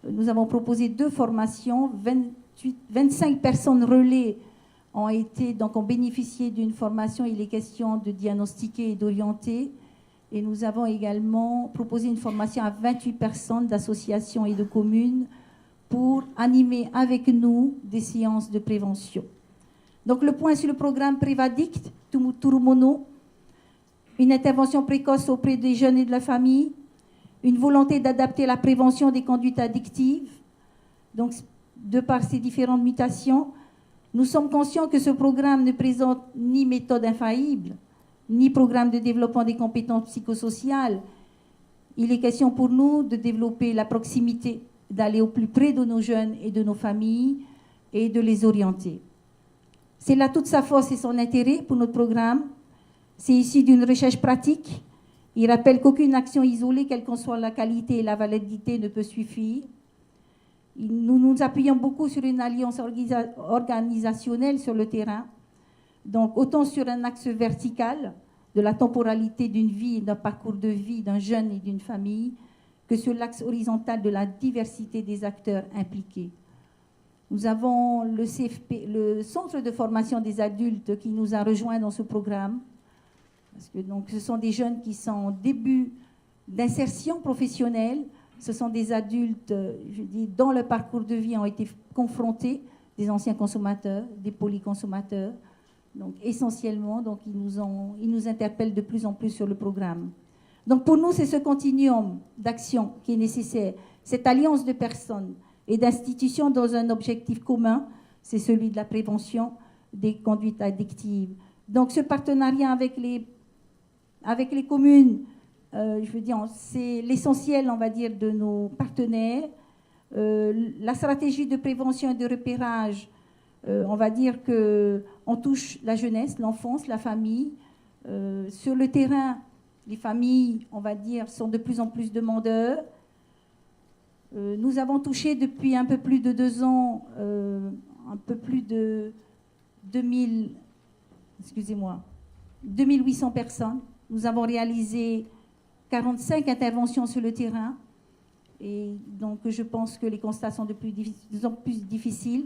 Nous avons proposé 2 formations. 25 personnes relais ont bénéficié d'une formation. Il est question de diagnostiquer et d'orienter. Et nous avons également proposé une formation à 28 personnes d'associations et de communes pour animer avec nous des séances de prévention. Donc le point sur le programme Prévadict, Turumono, une intervention précoce auprès des jeunes et de la famille, une volonté d'adapter la prévention des conduites addictives, donc de par ces différentes mutations. Nous sommes conscients que ce programme ne présente ni méthode infaillible, ni programme de développement des compétences psychosociales. Il est question pour nous de développer la proximité, d'aller au plus près de nos jeunes et de nos familles et de les orienter. C'est là toute sa force et son intérêt pour notre programme. C'est issu d'une recherche pratique. Il rappelle qu'aucune action isolée, quelle qu'en soit la qualité et la validité, ne peut suffire. Nous nous appuyons beaucoup sur une alliance organisationnelle sur le terrain, donc autant sur un axe vertical de la temporalité d'une vie, d'un parcours de vie d'un jeune et d'une famille, que sur l'axe horizontal de la diversité des acteurs impliqués. Nous avons le CFP, le Centre de formation des adultes, qui nous a rejoints dans ce programme. Parce que donc, ce sont des jeunes qui sont en début d'insertion professionnelle. Ce sont des adultes, je dis, dans le parcours de vie ont été confrontés, des anciens consommateurs, des polyconsommateurs. Donc, essentiellement, donc, ils nous interpellent de plus en plus sur le programme. Donc, pour nous, c'est ce continuum d'action qui est nécessaire, cette alliance de personnes et d'institutions dans un objectif commun, c'est celui de la prévention des conduites addictives. Donc, ce partenariat avec les communes, je veux dire, c'est l'essentiel, on va dire, de nos partenaires. La stratégie de prévention et de repérage, on va dire qu'on touche la jeunesse, l'enfance, la famille. Sur le terrain, les familles, on va dire, sont de plus en plus demandeurs. Nous avons touché depuis un peu plus de 2 ans, un peu plus de 2800 personnes. Nous avons réalisé 45 interventions sur le terrain. Et donc, je pense que les constats sont de plus en plus difficiles.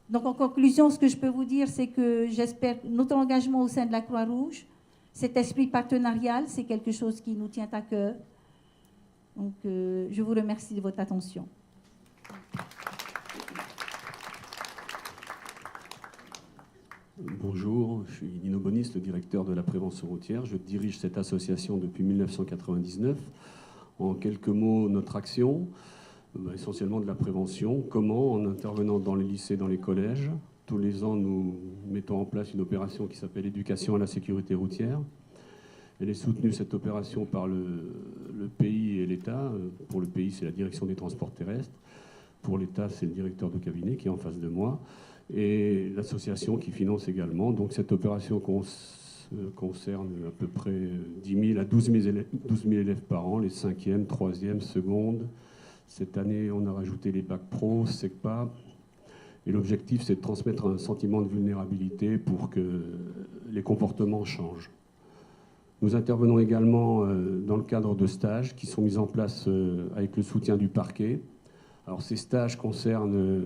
Donc, en conclusion, ce que je peux vous dire, c'est que j'espère que notre engagement au sein de la Croix-Rouge, cet esprit partenarial, c'est quelque chose qui nous tient à cœur. Donc, je vous remercie de votre attention. Bonjour, je suis Nino Bonis, le directeur de la prévention routière. Je dirige cette association depuis 1999. En quelques mots, notre action. Essentiellement de la prévention. Comment? En intervenant dans les lycées, dans les collèges. Tous les ans, nous mettons en place une opération qui s'appelle Éducation à la sécurité routière. Elle est soutenue, cette opération, par le pays et l'État. Pour le pays, c'est la direction des transports terrestres. Pour l'État, c'est le directeur de cabinet qui est en face de moi. Et l'association qui finance également. Donc cette opération concerne à peu près 10 000 à 12 000 élèves par an, les 5e, 3e, secondes. Cette année, on a rajouté les bacs pro, SECPA. Et l'objectif, c'est de transmettre un sentiment de vulnérabilité pour que les comportements changent. Nous intervenons également dans le cadre de stages qui sont mis en place avec le soutien du parquet. Alors ces stages concernent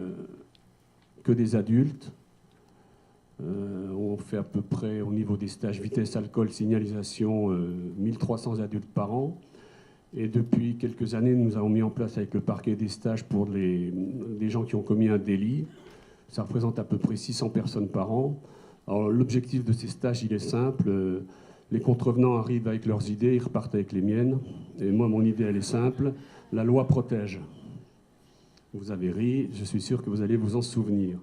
que des adultes. On fait à peu près, au niveau des stages vitesse, alcool, signalisation, 1300 adultes par an. Et depuis quelques années, nous avons mis en place avec le parquet des stages pour des gens qui ont commis un délit. Ça représente à peu près 600 personnes par an. Alors l'objectif de ces stages, il est simple. Les contrevenants arrivent avec leurs idées, ils repartent avec les miennes. Et moi, mon idée, elle est simple. La loi protège. Vous avez ri, je suis sûr que vous allez vous en souvenir.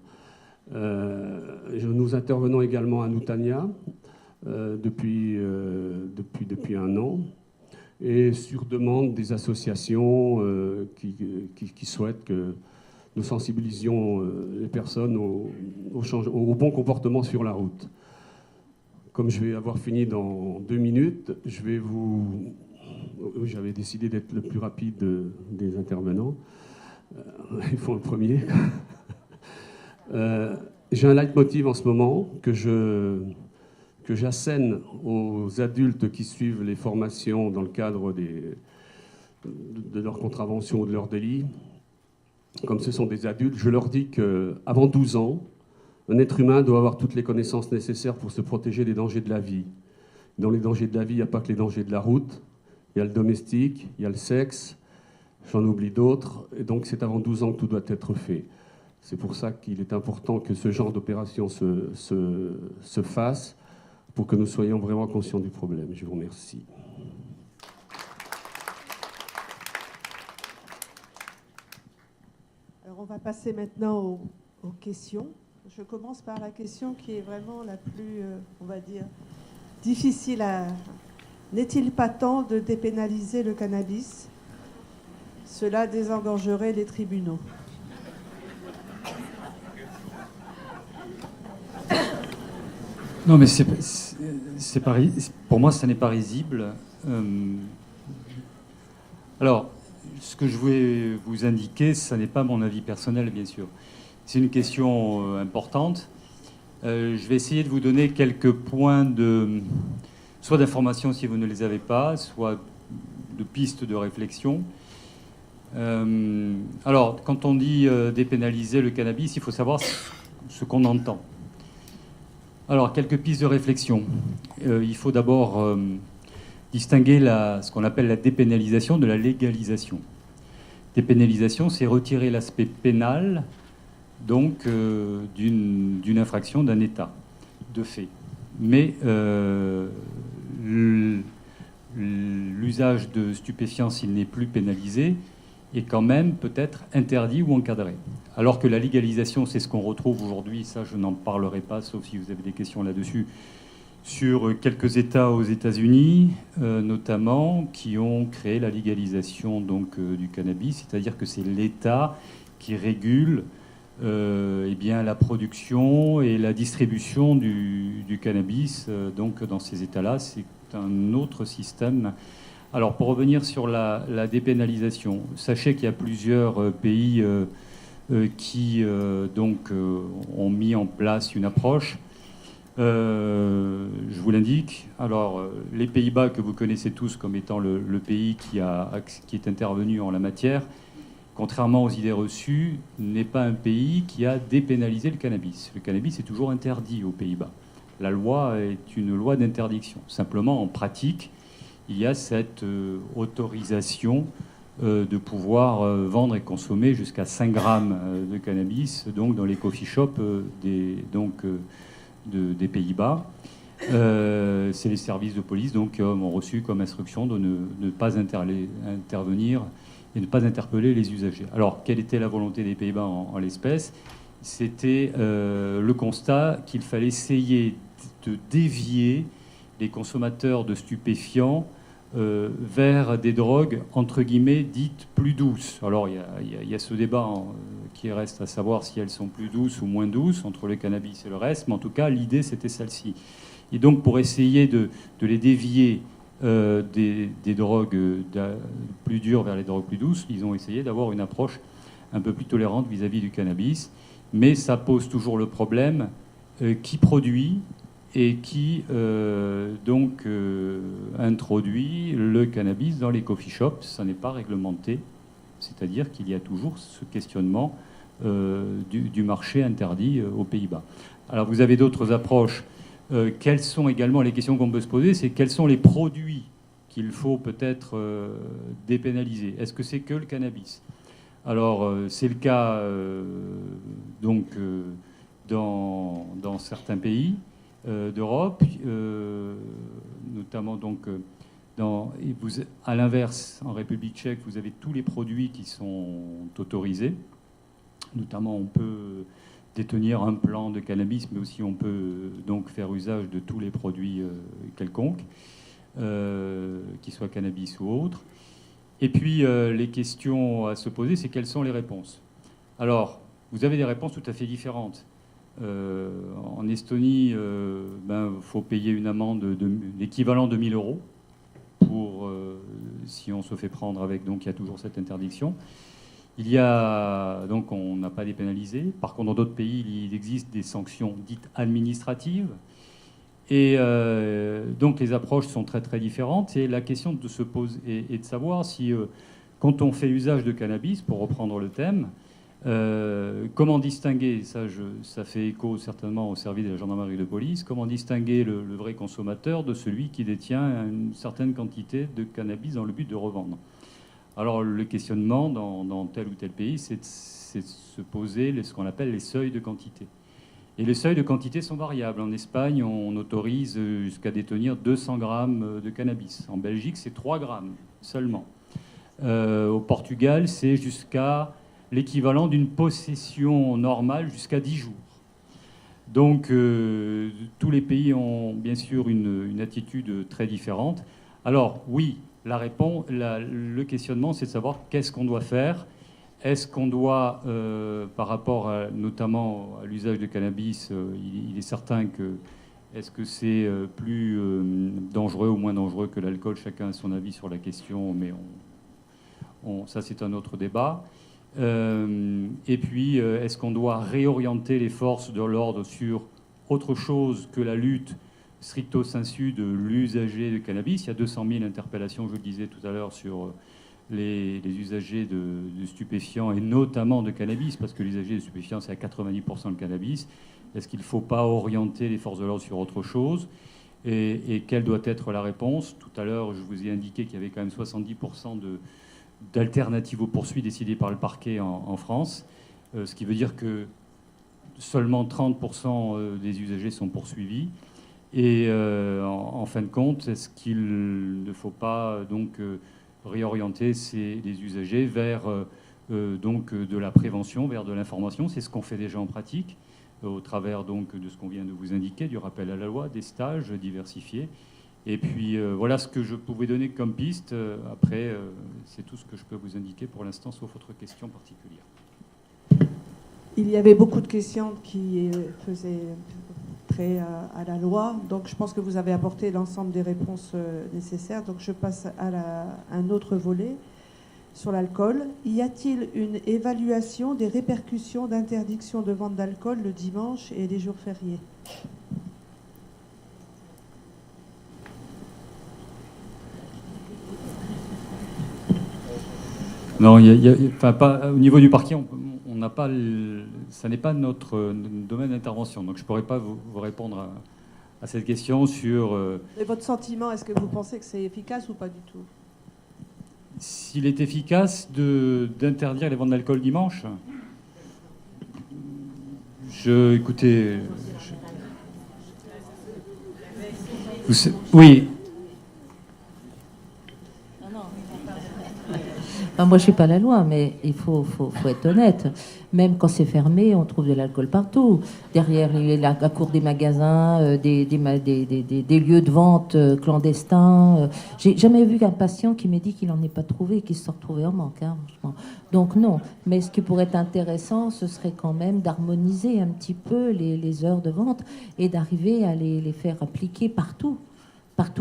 Nous intervenons également à Noutania depuis un an. Et sur demande des associations qui souhaitent que nous sensibilisions les personnes au bon comportement sur la route. Comme je vais avoir fini dans 2 minutes, j'avais décidé d'être le plus rapide des intervenants. Il faut le premier. J'ai un leitmotiv en ce moment que j'assène aux adultes qui suivent les formations dans le cadre de leur contravention ou de leur délit. Comme ce sont des adultes, je leur dis qu'avant 12 ans, un être humain doit avoir toutes les connaissances nécessaires pour se protéger des dangers de la vie. Dans les dangers de la vie, il n'y a pas que les dangers de la route. Il y a le domestique, il y a le sexe, j'en oublie d'autres. Et donc c'est avant 12 ans que tout doit être fait. C'est pour ça qu'il est important que ce genre d'opération se fasse pour que nous soyons vraiment conscients du problème. Je vous remercie. Alors on va passer maintenant aux questions. Je commence par la question qui est vraiment la plus, on va dire, difficile à... N'est-il pas temps de dépénaliser le cannabis? Cela désengorgerait les tribunaux. Non, mais pour moi, ça n'est pas risible. Alors, ce que je voulais vous indiquer, ça n'est pas mon avis personnel, bien sûr. C'est une question importante. Je vais essayer de vous donner quelques points soit d'information si vous ne les avez pas, soit de pistes de réflexion. Alors, quand on dit dépénaliser le cannabis, il faut savoir ce qu'on entend. Alors, quelques pistes de réflexion. Il faut d'abord distinguer ce qu'on appelle la dépénalisation de la légalisation. Dépénalisation, c'est retirer l'aspect pénal donc d'une infraction d'un état de fait. Mais l'usage de stupéfiants, s'il n'est plus pénalisé, est quand même peut-être interdit ou encadré. Alors que la légalisation, c'est ce qu'on retrouve aujourd'hui, ça je n'en parlerai pas, sauf si vous avez des questions là-dessus, sur quelques États aux États-Unis, notamment, qui ont créé la légalisation donc, du cannabis, c'est-à-dire que c'est l'État qui régule eh bien, la production et la distribution du cannabis. Donc dans ces États-là, c'est un autre système. Alors pour revenir sur la dépénalisation, sachez qu'il y a plusieurs pays qui donc, ont mis en place une approche. Je vous l'indique. Alors les Pays-Bas que vous connaissez tous comme étant le pays qui est intervenu en la matière, contrairement aux idées reçues, n'est pas un pays qui a dépénalisé le cannabis. Le cannabis est toujours interdit aux Pays-Bas. La loi est une loi d'interdiction. Simplement, en pratique, il y a cette autorisation de pouvoir vendre et consommer jusqu'à 5 grammes de cannabis donc dans les coffee shops des Pays-Bas. C'est les services de police donc, qui ont reçu comme instruction de ne pas intervenir et ne pas interpeller les usagers. Alors, quelle était la volonté des Pays-Bas en l'espèce? C'était le constat qu'il fallait essayer de dévier les consommateurs de stupéfiants vers des drogues, entre guillemets, dites plus douces. Alors, il y a ce débat qui reste à savoir si elles sont plus douces ou moins douces entre le cannabis et le reste, mais en tout cas, l'idée, c'était celle-ci. Et donc, pour essayer de les dévier des drogues plus dures vers les drogues plus douces, ils ont essayé d'avoir une approche un peu plus tolérante vis-à-vis du cannabis. Mais ça pose toujours le problème qui produit et qui introduit le cannabis dans les coffee shops. Ça n'est pas réglementé, c'est-à-dire qu'il y a toujours ce questionnement du marché interdit aux Pays-Bas. Alors vous avez d'autres approches. Quelles sont également les questions qu'on peut se poser? C'est quels sont les produits qu'il faut peut-être dépénaliser? Est-ce que c'est que le cannabis? Alors c'est le cas dans certains pays d'Europe, notamment donc à l'inverse, en République tchèque, vous avez tous les produits qui sont autorisés. Notamment, on peut détenir un plant de cannabis, mais aussi on peut donc faire usage de tous les produits quelconques, qu'ils soient cannabis ou autres. Et puis, les questions à se poser, c'est quelles sont les réponses. Alors, vous avez des réponses tout à fait différentes. En Estonie, faut payer une amende de l'équivalent de 1 000 € pour, si on se fait prendre avec. Donc, il y a toujours cette interdiction. Donc, on n'a pas dépénalisé. Par contre, dans d'autres pays, il existe des sanctions dites administratives. Et donc, les approches sont très, très différentes. Et la question de se poser est de savoir si, quand on fait usage de cannabis, pour reprendre le thème, comment distinguer, ça fait écho certainement au service de la gendarmerie de police, comment distinguer le vrai consommateur de celui qui détient une certaine quantité de cannabis dans le but de revendre. Alors le questionnement dans tel ou tel pays, c'est de se poser ce qu'on appelle les seuils de quantité. Et les seuils de quantité sont variables. En Espagne, on autorise jusqu'à détenir 200 grammes de cannabis. En Belgique, c'est 3 grammes seulement. Au Portugal, c'est jusqu'à l'équivalent d'une possession normale jusqu'à 10 jours. Donc, tous les pays ont bien sûr une attitude très différente. Alors, oui, le questionnement, c'est de savoir qu'est-ce qu'on doit faire. Est-ce qu'on doit, par rapport notamment à l'usage de cannabis, il est certain que est-ce que c'est plus dangereux ou moins dangereux que l'alcool? Chacun a son avis sur la question, mais ça c'est un autre débat. Et puis, est-ce qu'on doit réorienter les forces de l'ordre sur autre chose que la lutte stricto sensu de l'usager de cannabis? Il y a 200 000 interpellations, je le disais tout à l'heure, sur les usagers de stupéfiants et notamment de cannabis, parce que l'usager de stupéfiants, c'est à 90% le cannabis. Est-ce qu'il ne faut pas orienter les forces de l'ordre sur autre chose? Et quelle doit être la réponse? Tout à l'heure, je vous ai indiqué qu'il y avait quand même 70% d'alternatives aux poursuites décidées par le parquet en France, ce qui veut dire que seulement 30% des usagers sont poursuivis. Et en fin de compte, est-ce qu'il ne faut pas donc réorienter les usagers vers de la prévention, vers de l'information? C'est ce qu'on fait déjà en pratique, au travers donc de ce qu'on vient de vous indiquer, du rappel à la loi, des stages diversifiés. Et puis voilà ce que je pouvais donner comme piste. Après, c'est tout ce que je peux vous indiquer pour l'instant, sauf autre question particulière. Il y avait beaucoup de questions qui faisaient trait à la loi. Donc je pense que vous avez apporté l'ensemble des réponses nécessaires. Donc je passe à un autre volet sur l'alcool. Y a-t-il une évaluation des répercussions d'interdiction de vente d'alcool le dimanche et les jours fériés ? Non, pas, au niveau du parquet, on n'a pas, ça n'est pas notre domaine d'intervention. Donc je ne pourrais pas vous répondre à cette question sur... Et votre sentiment, est-ce que vous pensez que c'est efficace ou pas du tout? S'il est efficace d'interdire les ventes d'alcool dimanche, écoutez... oui. Enfin, moi, je suis pas la loi, mais il faut être honnête. Même quand c'est fermé, on trouve de l'alcool partout. Derrière la cour des magasins, des lieux de vente clandestins. J'ai jamais vu un patient qui m'ait dit qu'il n'en ait pas trouvé et qu'il se soit retrouvé en manque. Hein, franchement. Donc non. Mais ce qui pourrait être intéressant, ce serait quand même d'harmoniser un petit peu les heures de vente et d'arriver à les faire appliquer partout.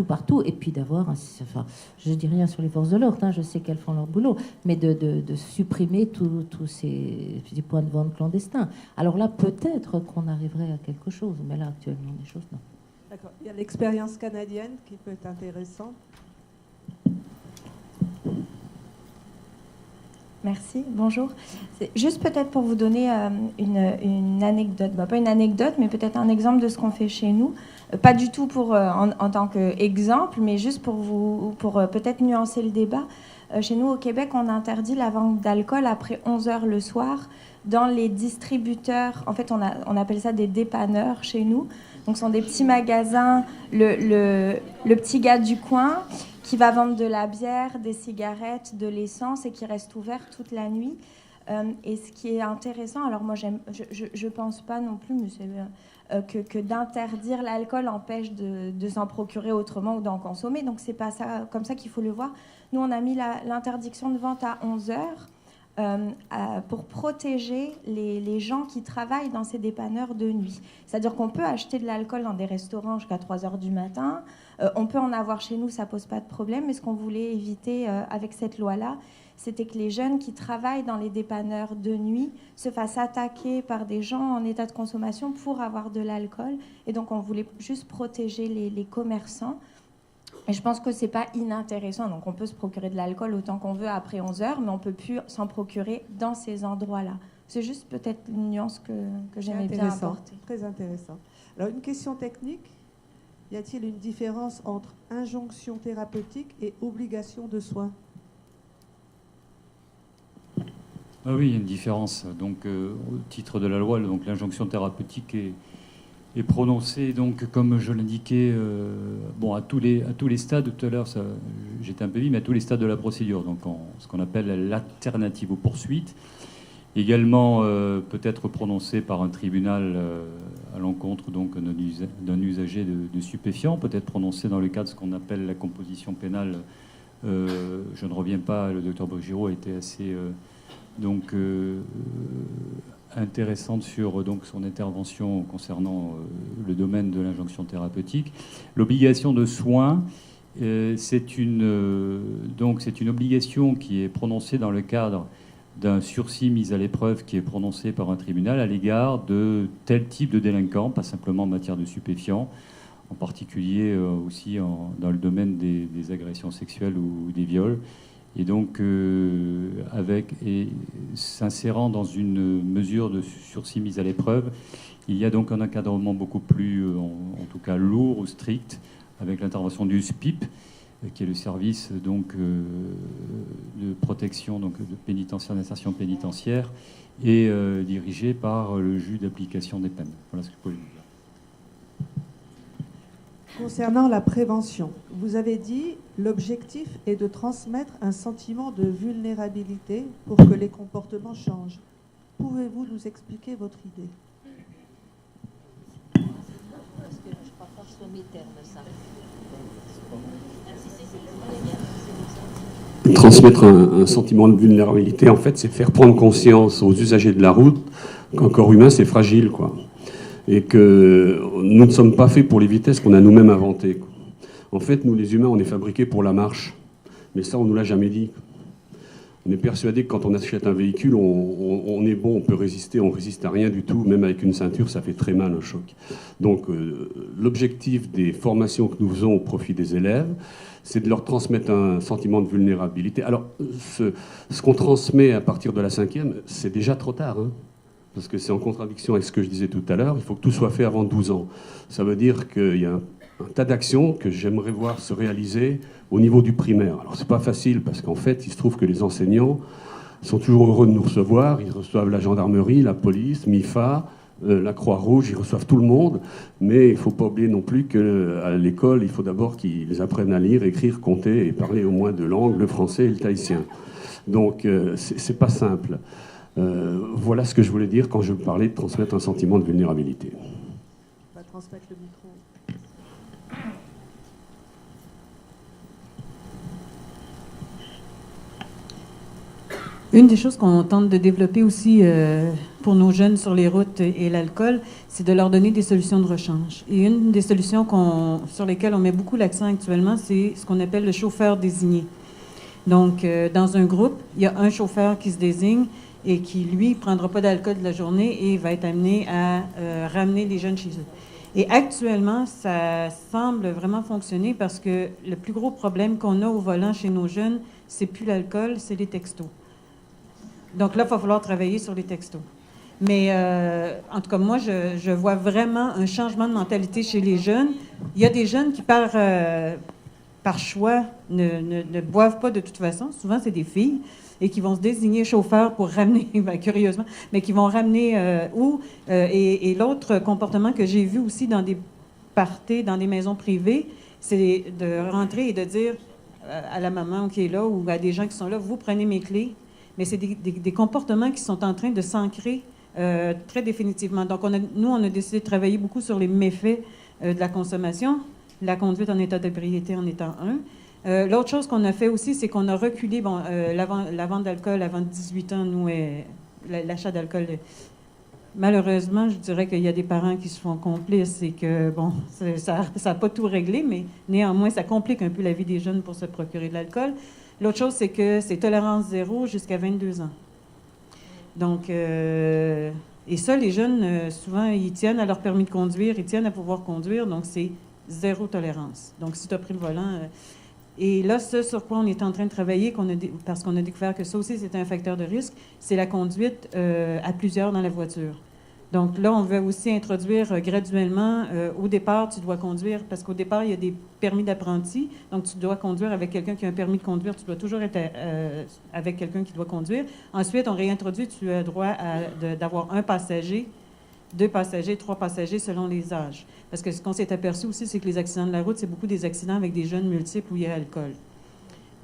Partout, et puis d'avoir, enfin, je dis rien sur les forces de l'ordre, hein, je sais qu'elles font leur boulot, mais de supprimer tous ces points de vente clandestins. Alors là, peut-être qu'on arriverait à quelque chose, mais là, actuellement, les choses, non. D'accord. Il y a l'expérience canadienne qui peut être intéressante. Merci, bonjour. C'est juste peut-être pour vous donner une anecdote, pas une anecdote, mais peut-être un exemple de ce qu'on fait chez nous. Pas du tout en tant qu'exemple, mais juste pour peut-être nuancer le débat. Chez nous, au Québec, on interdit la vente d'alcool après 11 heures le soir dans les distributeurs. En fait, on appelle ça des dépanneurs chez nous. Donc, ce sont des petits magasins, le petit gars du coin qui va vendre de la bière, des cigarettes, de l'essence et qui reste ouvert toute la nuit. Et ce qui est intéressant, alors moi je pense pas non plus, mais c'est que d'interdire l'alcool empêche de s'en procurer autrement ou d'en consommer. Donc c'est pas ça, comme ça qu'il faut le voir. Nous on a mis l'interdiction de vente à 11 heures pour protéger les gens qui travaillent dans ces dépanneurs de nuit. C'est-à-dire qu'on peut acheter de l'alcool dans des restaurants jusqu'à 3 heures du matin. On peut en avoir chez nous, ça pose pas de problème. Mais ce qu'on voulait éviter avec cette loi-là, c'était que les jeunes qui travaillent dans les dépanneurs de nuit se fassent attaquer par des gens en état de consommation pour avoir de l'alcool. Et donc, on voulait juste protéger les commerçants. Et je pense que c'est pas inintéressant. Donc, on peut se procurer de l'alcool autant qu'on veut après 11 heures, mais on peut plus s'en procurer dans ces endroits-là. C'est juste peut-être une nuance que j'aimais bien apporter. Très intéressant. Alors, une question technique. Y a-t-il une différence entre injonction thérapeutique et obligation de soins ? Ah oui, il y a une différence. Donc, au titre de la loi, donc l'injonction thérapeutique est prononcée, donc, comme je l'indiquais, à tous les stades. Tout à l'heure, j'étais un peu vite, mais à tous les stades de la procédure. Donc, ce qu'on appelle l'alternative aux poursuites. Également, peut-être prononcée par un tribunal à l'encontre donc d'un usager de stupéfiants, peut-être prononcée dans le cadre de ce qu'on appelle la composition pénale. Je ne reviens pas. Le docteur Bourgiro a été assez intéressante sur son intervention concernant le domaine de l'injonction thérapeutique. L'obligation de soins, c'est une obligation qui est prononcée dans le cadre d'un sursis mis à l'épreuve qui est prononcé par un tribunal à l'égard de tel type de délinquants, pas simplement en matière de stupéfiants, en particulier aussi dans le domaine des agressions sexuelles ou des viols. Et donc, s'insérant dans une mesure de sursis mise à l'épreuve, il y a donc un encadrement beaucoup plus, en tout cas lourd ou strict, avec l'intervention du SPIP, qui est le service de protection de pénitentiaire, d'insertion pénitentiaire, et dirigé par le juge d'application des peines. Voilà ce que je peux vous dire. Concernant la prévention, vous avez dit l'objectif est de transmettre un sentiment de vulnérabilité pour que les comportements changent. Pouvez-vous nous expliquer votre idée ? Parce que je crois pas que ce soit mes termes, ça. Transmettre un sentiment de vulnérabilité, en fait, c'est faire prendre conscience aux usagers de la route qu'un corps humain, c'est fragile, quoi. Et que nous ne sommes pas faits pour les vitesses qu'on a nous-mêmes inventées, quoi. En fait, nous, les humains, on est fabriqués pour la marche. Mais ça, on ne nous l'a jamais dit. On est persuadé que quand on achète un véhicule, on est bon, on peut résister, on résiste à rien du tout. Même avec une ceinture, ça fait très mal, un choc. Donc, l'objectif des formations que nous faisons au profit des élèves, c'est de leur transmettre un sentiment de vulnérabilité. Alors, ce qu'on transmet à partir de la 5e, c'est déjà trop tard, hein, parce que c'est en contradiction avec ce que je disais tout à l'heure. Il faut que tout soit fait avant 12 ans. Ça veut dire qu'il y a un tas d'actions que j'aimerais voir se réaliser au niveau du primaire. Alors, c'est pas facile, parce qu'en fait, il se trouve que les enseignants sont toujours heureux de nous recevoir. Ils reçoivent la gendarmerie, la police, MIFA, la Croix-Rouge, ils reçoivent tout le monde, mais il ne faut pas oublier non plus qu'à l'école, il faut d'abord qu'ils apprennent à lire, écrire, compter et parler au moins deux langues, le français et le tahitien. Donc, c'est pas simple. Voilà ce que je voulais dire quand je parlais de transmettre un sentiment de vulnérabilité. On va transmettre le micro. Une des choses qu'on tente de développer aussi pour nos jeunes sur les routes et l'alcool, c'est de leur donner des solutions de rechange. Et une des solutions sur lesquelles on met beaucoup l'accent actuellement, c'est ce qu'on appelle le chauffeur désigné. Donc, dans un groupe, il y a un chauffeur qui se désigne et qui, lui, ne prendra pas d'alcool de la journée et va être amené à ramener les jeunes chez eux. Et actuellement, ça semble vraiment fonctionner parce que le plus gros problème qu'on a au volant chez nos jeunes, c'est plus l'alcool, c'est les textos. Donc là, il va falloir travailler sur les textos. Mais en tout cas, moi, je vois vraiment un changement de mentalité chez les jeunes. Il y a des jeunes qui, par choix, ne boivent pas de toute façon. Souvent, c'est des filles et qui vont se désigner chauffeurs pour ramener, curieusement, mais qui vont ramener et l'autre comportement que j'ai vu aussi dans des parties, dans des maisons privées, c'est de rentrer et de dire à la maman qui est là ou à des gens qui sont là, vous prenez mes clés. Mais c'est des comportements qui sont en train de s'ancrer très définitivement. Donc, nous, on a décidé de travailler beaucoup sur les méfaits de la consommation, la conduite en état d'ébriété en étant un. L'autre chose qu'on a fait aussi, c'est qu'on a reculé la vente d'alcool avant 18 ans, nous, l'achat d'alcool. Malheureusement, je dirais qu'il y a des parents qui se font complices et que, bon, ça n'a pas tout réglé, mais néanmoins, ça complique un peu la vie des jeunes pour se procurer de l'alcool. L'autre chose, c'est que c'est tolérance zéro jusqu'à 22 ans. Donc, et ça, les jeunes, souvent, ils tiennent à leur permis de conduire, ils tiennent à pouvoir conduire, donc c'est zéro tolérance. Donc, si tu as pris le volant... et là, ce sur quoi on est en train de travailler, parce qu'on a découvert que ça aussi, c'était un facteur de risque, c'est la conduite à plusieurs dans la voiture. Donc là, on veut aussi introduire graduellement, au départ, tu dois conduire, parce qu'au départ, il y a des permis d'apprenti, donc tu dois conduire avec quelqu'un qui a un permis de conduire, tu dois toujours être avec quelqu'un qui doit conduire. Ensuite, on réintroduit, tu as droit d'avoir un passager, 2 passagers, 3 passagers selon les âges. Parce que ce qu'on s'est aperçu aussi, c'est que les accidents de la route, c'est beaucoup des accidents avec des jeunes multiples où il y a alcool.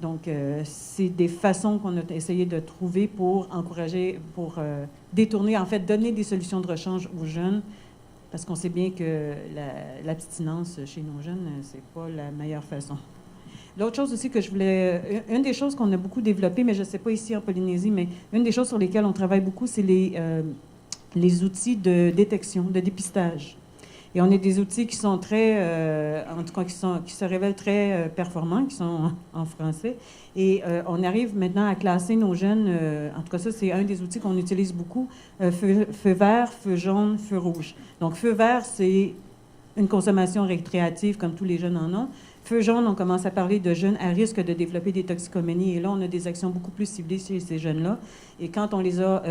Donc, c'est des façons qu'on a essayé de trouver pour encourager, pour détourner, en fait, donner des solutions de rechange aux jeunes, parce qu'on sait bien que l'abstinence chez nos jeunes, c'est pas la meilleure façon. L'autre chose aussi que je voulais... Une des choses qu'on a beaucoup développées, mais je ne sais pas ici en Polynésie, mais une des choses sur lesquelles on travaille beaucoup, c'est les outils de détection, de dépistage. Et on a des outils qui sont très, en tout cas, qui se révèlent très performants, qui sont en français. Et on arrive maintenant à classer nos jeunes, en tout cas ça, c'est un des outils qu'on utilise beaucoup, feu vert, feu jaune, feu rouge. Donc feu vert, c'est une consommation récréative comme tous les jeunes en ont. Feu jaune, on commence à parler de jeunes à risque de développer des toxicomanies. Et là, on a des actions beaucoup plus ciblées chez ces jeunes-là. Et quand on les a...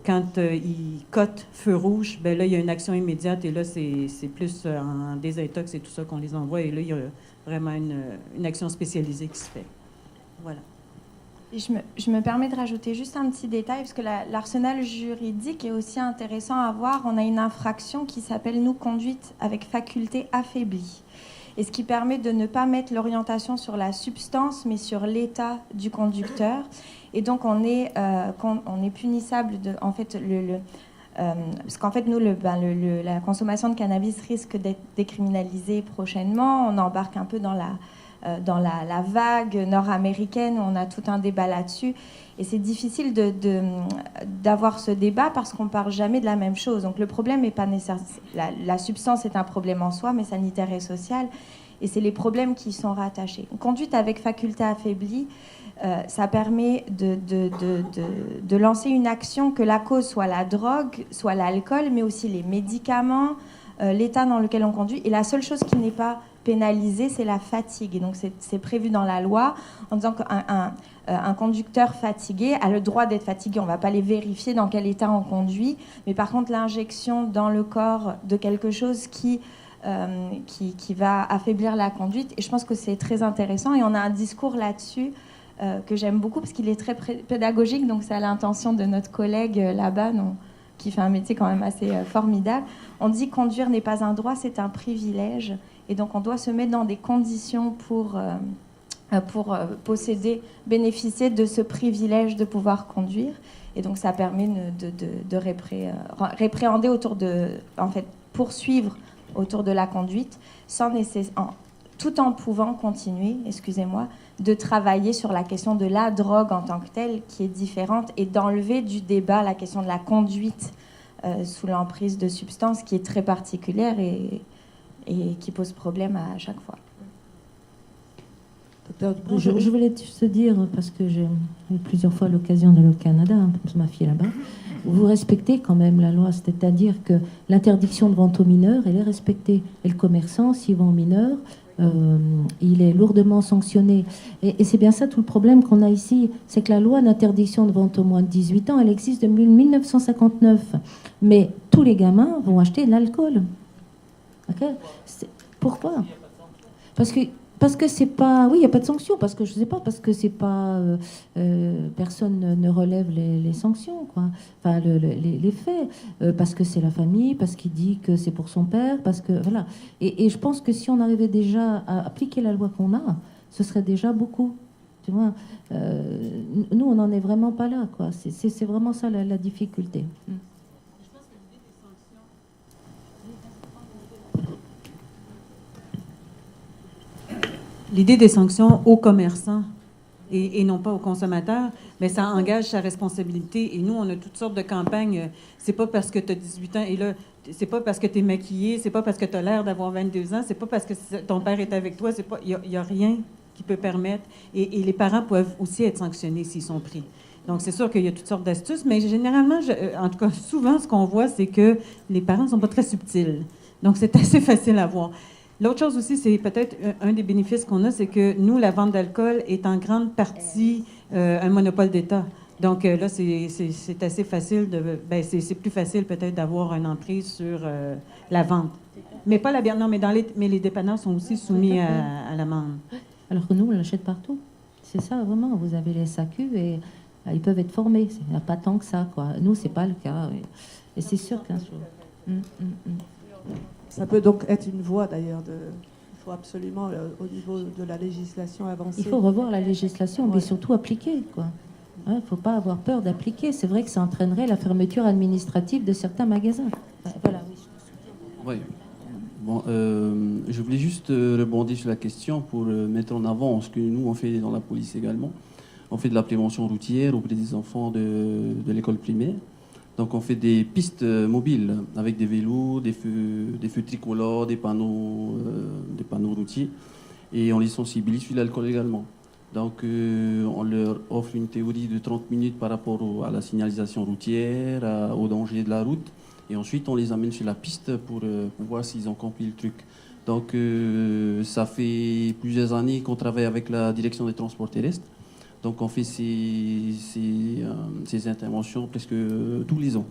quand ils cotent feu rouge, ben là, il y a une action immédiate et là, c'est plus en désintox et tout ça qu'on les envoie. Et là, il y a vraiment une action spécialisée qui se fait. Voilà. Et je me permets de rajouter juste un petit détail, parce que l'arsenal juridique est aussi intéressant à voir. On a une infraction qui s'appelle, nous, conduite avec faculté affaiblie. Et ce qui permet de ne pas mettre l'orientation sur la substance, mais sur l'état du conducteur. Et donc, on est punissable en fait, parce qu'en fait, nous, la consommation de cannabis risque d'être décriminalisée prochainement. On embarque un peu dans la vague nord-américaine où on a tout un débat là-dessus. Et c'est difficile d'avoir ce débat parce qu'on ne parle jamais de la même chose. Donc, le problème n'est pas nécessaire. La substance est un problème en soi, mais sanitaire et social. Et c'est les problèmes qui y sont rattachés. Une conduite avec faculté affaiblie, ça permet de lancer une action que la cause soit la drogue, soit l'alcool, mais aussi les médicaments, l'état dans lequel on conduit. Et la seule chose qui n'est pas pénalisée, c'est la fatigue. Et donc, c'est prévu dans la loi en disant qu'un conducteur fatigué a le droit d'être fatigué. On ne va pas les vérifier dans quel état on conduit. Mais par contre, l'injection dans le corps de quelque chose qui va affaiblir la conduite. Et je pense que c'est très intéressant. Et on a un discours là-dessus que j'aime beaucoup parce qu'il est très pédagogique. Donc, c'est à l'intention de notre collègue là-bas, qui fait un métier quand même assez formidable. On dit conduire n'est pas un droit, c'est un privilège. Et donc, on doit se mettre dans des conditions pour pour bénéficier de ce privilège de pouvoir conduire. Et donc, ça permet de répréhender poursuivre autour de la conduite, tout en pouvant continuer, de travailler sur la question de la drogue en tant que telle, qui est différente, et d'enlever du débat la question de la conduite sous l'emprise de substances, qui est très particulière et qui pose problème à chaque fois. Je voulais juste dire, parce que j'ai eu plusieurs fois l'occasion d'aller au Canada, parce que ma fille est là-bas, vous respectez quand même la loi, c'est-à-dire que l'interdiction de vente aux mineurs, elle est respectée. Et le commerçant, s'il vend aux mineurs, il est lourdement sanctionné. Et c'est bien ça tout le problème qu'on a ici, c'est que la loi d'interdiction de vente aux moins de 18 ans, elle existe depuis 1959. Mais tous les gamins vont acheter de l'alcool. Okay. Pourquoi ? Parce que c'est pas... Oui, il n'y a pas de sanction, parce que je sais pas, parce que c'est pas... personne ne relève les sanctions, quoi. Enfin, les faits. Parce que c'est la famille, parce qu'il dit que c'est pour son père, parce que... Voilà. Et je pense que si on arrivait déjà à appliquer la loi qu'on a, ce serait déjà beaucoup. Tu vois, nous, on n'en est vraiment pas là, quoi. C'est vraiment ça la difficulté. L'idée des sanctions aux commerçants et non pas aux consommateurs, mais ça engage sa responsabilité. Et nous, on a toutes sortes de campagnes. C'est pas parce que tu as 18 ans et là, c'est pas parce que tu es maquillé, c'est pas parce que tu as l'air d'avoir 22 ans, c'est pas parce que ton père est avec toi, il y a rien qui peut permettre. Et les parents peuvent aussi être sanctionnés s'ils sont pris. Donc, c'est sûr qu'il y a toutes sortes d'astuces, mais généralement, en tout cas, souvent, ce qu'on voit, c'est que les parents ne sont pas très subtils. Donc, c'est assez facile à voir. L'autre chose aussi, c'est peut-être un des bénéfices qu'on a, c'est que nous, la vente d'alcool est en grande partie un monopole d'État. Donc là, c'est assez facile c'est plus facile peut-être d'avoir une emprise sur la vente. Mais pas la bière, non, mais les dépanneurs sont aussi soumis à l'amende. Alors que nous, on l'achète partout. C'est ça, vraiment. Vous avez les SAQ et ils peuvent être formés. Il n'y a pas tant que ça, quoi. Nous, c'est pas le cas. Et c'est sûr qu'un jour... Ça peut donc être une voie d'ailleurs. Il faut absolument, au niveau de la législation, avancer. Il faut revoir la législation, mais surtout appliquer, quoi. Il ne faut pas avoir peur d'appliquer. C'est vrai que ça entraînerait la fermeture administrative de certains magasins. Voilà, oui. Bon, je voulais juste rebondir sur la question pour mettre en avant ce que nous, on fait dans la police également. On fait de la prévention routière auprès des enfants de l'école primaire. Donc on fait des pistes mobiles avec des vélos, des feux tricolores, des panneaux routiers, et on les sensibilise sur l'alcool également. Donc on leur offre une théorie de 30 minutes par rapport à la signalisation routière, au danger de la route, et ensuite on les amène sur la piste pour voir s'ils ont compris le truc. Donc ça fait plusieurs années qu'on travaille avec la direction des transports terrestres. Donc on fait ces interventions presque tous les ans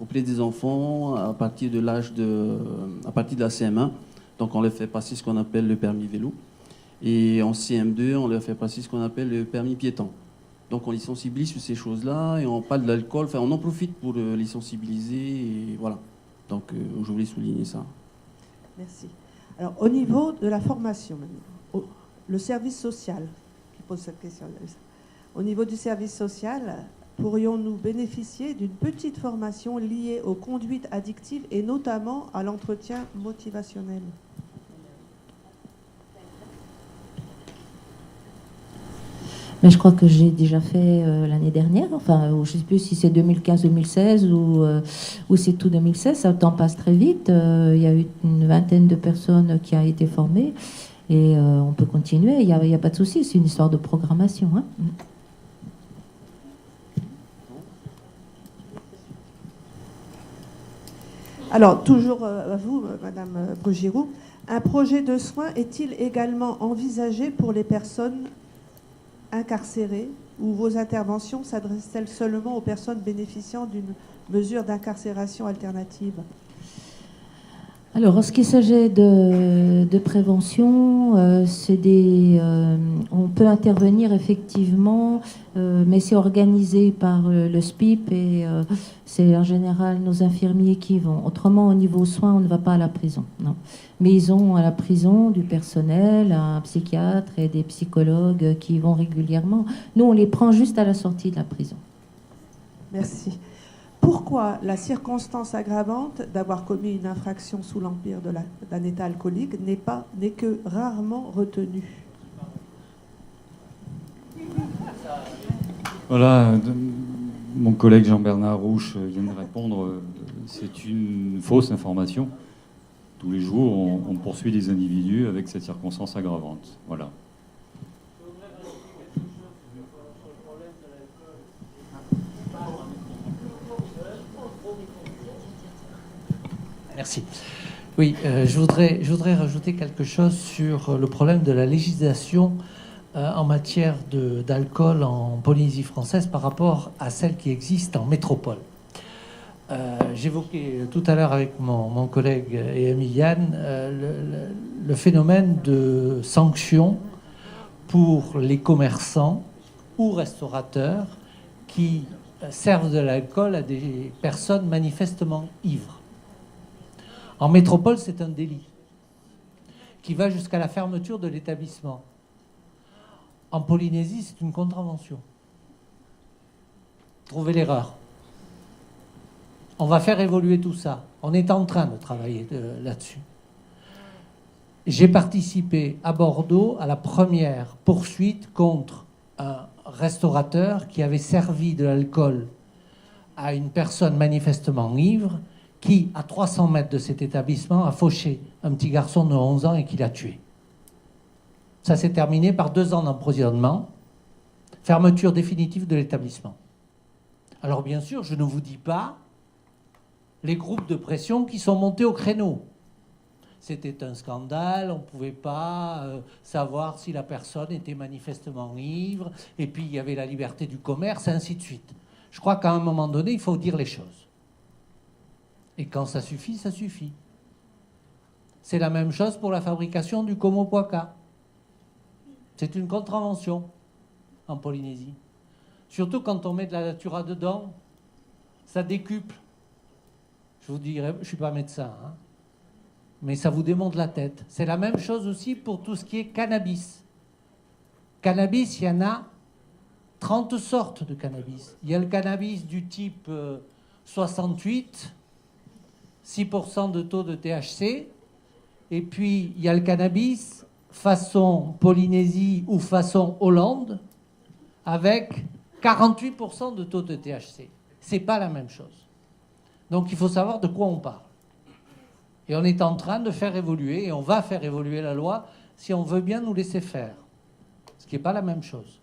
auprès des enfants à partir de la CM1. Donc on leur fait passer ce qu'on appelle le permis vélo. Et en CM2, on leur fait passer ce qu'on appelle le permis piéton. Donc on les sensibilise sur ces choses-là et on parle de l'alcool. Enfin, on en profite pour les sensibiliser. Et voilà. Donc je voulais souligner ça. Merci. Alors au niveau de la formation, le service social qui pose cette question. Au niveau du service social, pourrions-nous bénéficier d'une petite formation liée aux conduites addictives et notamment à l'entretien motivationnel ? Mais je crois que j'ai déjà fait l'année dernière, enfin, je ne sais plus si c'est 2015-2016 ou c'est tout 2016, ça, le temps passe très vite. Il y a eu une vingtaine de personnes qui ont été formées et on peut continuer, il n'y a pas de souci, c'est une histoire de programmation. Hein. Alors, toujours à vous, Madame Brugiroux, un projet de soins est-il également envisagé pour les personnes incarcérées ou vos interventions s'adressent-elles seulement aux personnes bénéficiant d'une mesure d'incarcération alternative ? Alors, en ce qui s'agit de prévention, on peut intervenir effectivement, mais c'est organisé par le SPIP et c'est en général nos infirmiers qui vont. Autrement, au niveau soins, on ne va pas à la prison, non. Mais ils ont à la prison du personnel, un psychiatre et des psychologues qui y vont régulièrement. Nous, on les prend juste à la sortie de la prison. Merci. Pourquoi la circonstance aggravante d'avoir commis une infraction sous l'empire d'un état alcoolique n'est que rarement retenue? Voilà, mon collègue Jean-Bernard Rouche vient de répondre. C'est une fausse information. Tous les jours, on poursuit des individus avec cette circonstance aggravante. Voilà. Merci. Oui, je voudrais rajouter quelque chose sur le problème de la législation en matière d'alcool en Polynésie française par rapport à celle qui existe en métropole. J'évoquais tout à l'heure avec mon collègue et ami Yann le phénomène de sanctions pour les commerçants ou restaurateurs qui servent de l'alcool à des personnes manifestement ivres. En métropole, c'est un délit qui va jusqu'à la fermeture de l'établissement. En Polynésie, c'est une contravention. Trouvez l'erreur. On va faire évoluer tout ça. On est en train de travailler là-dessus. J'ai participé à Bordeaux à la première poursuite contre un restaurateur qui avait servi de l'alcool à une personne manifestement ivre qui, à 300 mètres de cet établissement, a fauché un petit garçon de 11 ans et qui l'a tué. Ça s'est terminé par 2 ans d'emprisonnement, fermeture définitive de l'établissement. Alors bien sûr, je ne vous dis pas les groupes de pression qui sont montés au créneau. C'était un scandale, on ne pouvait pas savoir si la personne était manifestement ivre, et puis il y avait la liberté du commerce, et ainsi de suite. Je crois qu'à un moment donné, il faut dire les choses. Et quand ça suffit, ça suffit. C'est la même chose pour la fabrication du komo-poaka. C'est une contravention en Polynésie. Surtout quand on met de la natura dedans, ça décuple. Je vous dirais, je ne suis pas médecin, hein, mais ça vous démonte la tête. C'est la même chose aussi pour tout ce qui est cannabis. Cannabis, il y en a 30 sortes de cannabis. Il y a le cannabis du type 68, 6% de taux de THC. Et puis, il y a le cannabis façon Polynésie ou façon Hollande avec 48% de taux de THC. C'est pas la même chose. Donc, il faut savoir de quoi on parle. Et on est en train de faire évoluer, et on va faire évoluer la loi si on veut bien nous laisser faire. Ce qui n'est pas la même chose.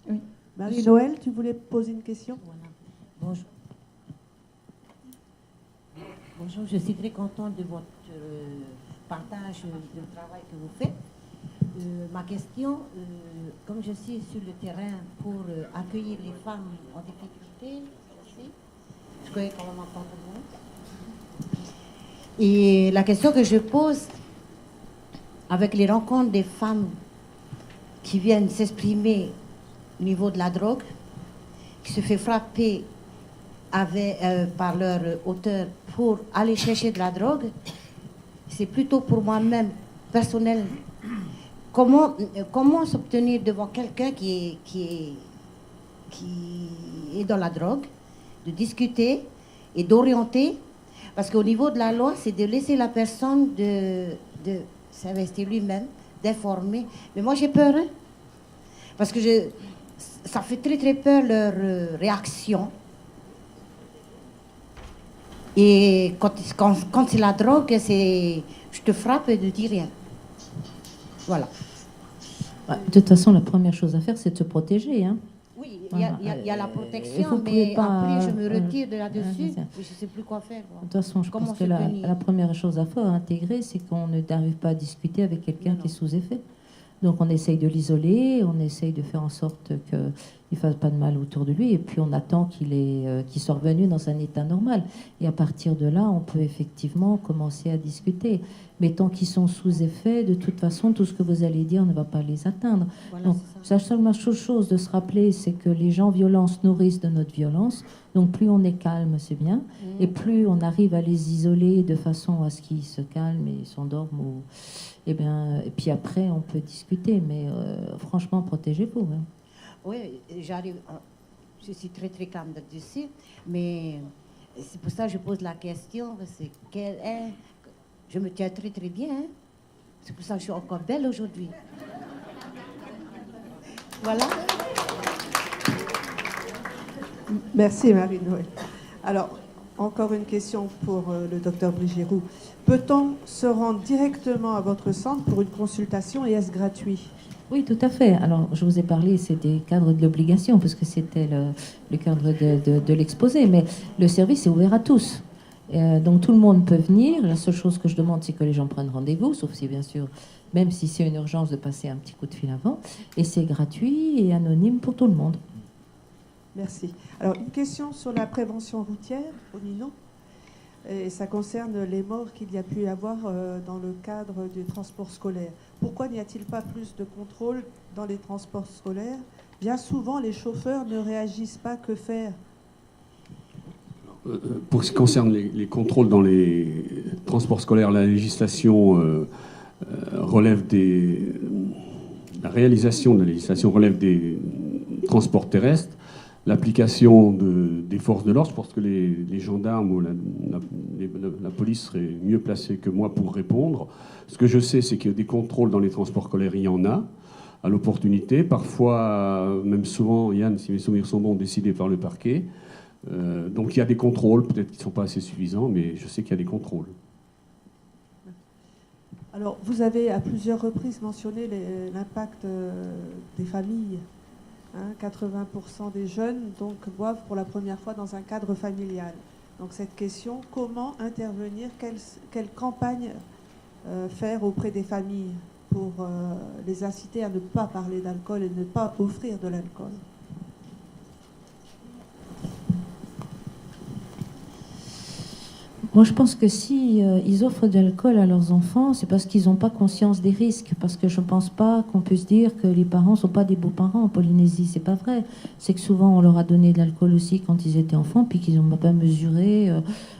Oui. Marie-Noël, tu voulais poser une question? Voilà. Bonjour. Bonjour, je suis très contente de votre partage du travail que vous faites. Ma question, comme je suis sur le terrain pour accueillir les femmes en difficulté, je connais comment m'entendre bien. Et la question que je pose, avec les rencontres des femmes qui viennent s'exprimer au niveau de la drogue, qui se fait frapper par leur auteur pour aller chercher de la drogue, c'est plutôt pour moi-même, personnel. Comment s'obtenir devant quelqu'un qui est dans la drogue, de discuter et d'orienter, parce qu'au niveau de la loi, c'est de laisser la personne de s'investir lui-même, d'informer. Mais moi, j'ai peur, hein, parce que ça fait très très peur leur réaction. Et quand c'est la drogue, c'est je te frappe et ne dis rien. Voilà. De toute façon, la première chose à faire, c'est de se protéger. Hein. Oui, il y a la protection, mais après, je me retire de là-dessus. Je ne sais plus quoi faire. Quoi. De toute façon, je pense que la première chose à faire, à intégrer, c'est qu'on n'arrive pas à discuter avec quelqu'un qui est sous effet. Donc, on essaye de l'isoler, on essaye de faire en sorte qu'il ne fasse pas de mal autour de lui, et puis on attend qu'il soit revenu dans un état normal. Et à partir de là, on peut effectivement commencer à discuter. Mais tant qu'ils sont sous effet, de toute façon, tout ce que vous allez dire ne va pas les atteindre. Voilà, Donc, c'est ça. la seule chose de se rappeler, c'est que les gens violents se nourrissent de notre violence. Donc, plus on est calme, c'est bien. Et plus on arrive à les isoler de façon à ce qu'ils se calment et s'endorment. Et puis après, on peut discuter. Mais franchement, protégez-vous. Hein. Oui, j'arrive. Je suis très très calme là-dessus, mais c'est pour ça que je pose la question. C'est quelle est. Je me tiens très très bien. Hein. C'est pour ça que je suis encore belle aujourd'hui. Voilà. Merci Marie-Noël. Alors, encore une question pour le docteur Brigiroux. Peut-on se rendre directement à votre centre pour une consultation et est-ce gratuit? Oui, tout à fait. Alors, je vous ai parlé, c'est des cadres de l'obligation, parce que c'était le cadre de l'exposé, mais le service est ouvert à tous. Donc, tout le monde peut venir. La seule chose que je demande, c'est que les gens prennent rendez-vous, sauf si, bien sûr, même si c'est une urgence, de passer un petit coup de fil avant. Et c'est gratuit et anonyme pour tout le monde. Merci. Alors, une question sur la prévention routière, au Nino. Et ça concerne les morts qu'il y a pu y avoir dans le cadre du transport scolaire. Pourquoi n'y a-t-il pas plus de contrôle dans les transports scolaires? Bien souvent, les chauffeurs ne réagissent pas. Que faire? Pour ce qui concerne les contrôles dans les transports scolaires, la législation relève des... La réalisation de la législation relève des transports terrestres. L'application des forces de l'ordre, je pense que les gendarmes ou la police seraient mieux placés que moi pour répondre. Ce que je sais, c'est qu'il y a des contrôles dans les transports scolaires, il y en a, à l'opportunité. Parfois, même souvent, Yann, si mes souvenirs sont bons, décidés par le parquet. Donc il y a des contrôles, peut-être qu'ils ne sont pas assez suffisants, mais je sais qu'il y a des contrôles. Alors, vous avez à plusieurs reprises mentionné l'impact des familles. 80% des jeunes donc boivent pour la première fois dans un cadre familial. Donc cette question, comment intervenir, quelle campagne faire auprès des familles pour les inciter à ne pas parler d'alcool et ne pas offrir de l'alcool? Moi, je pense que si ils offrent de l'alcool à leurs enfants, c'est parce qu'ils n'ont pas conscience des risques. Parce que je ne pense pas qu'on puisse dire que les parents ne sont pas des beaux-parents en Polynésie. C'est pas vrai. C'est que souvent, on leur a donné de l'alcool aussi quand ils étaient enfants, puis qu'ils n'ont pas mesuré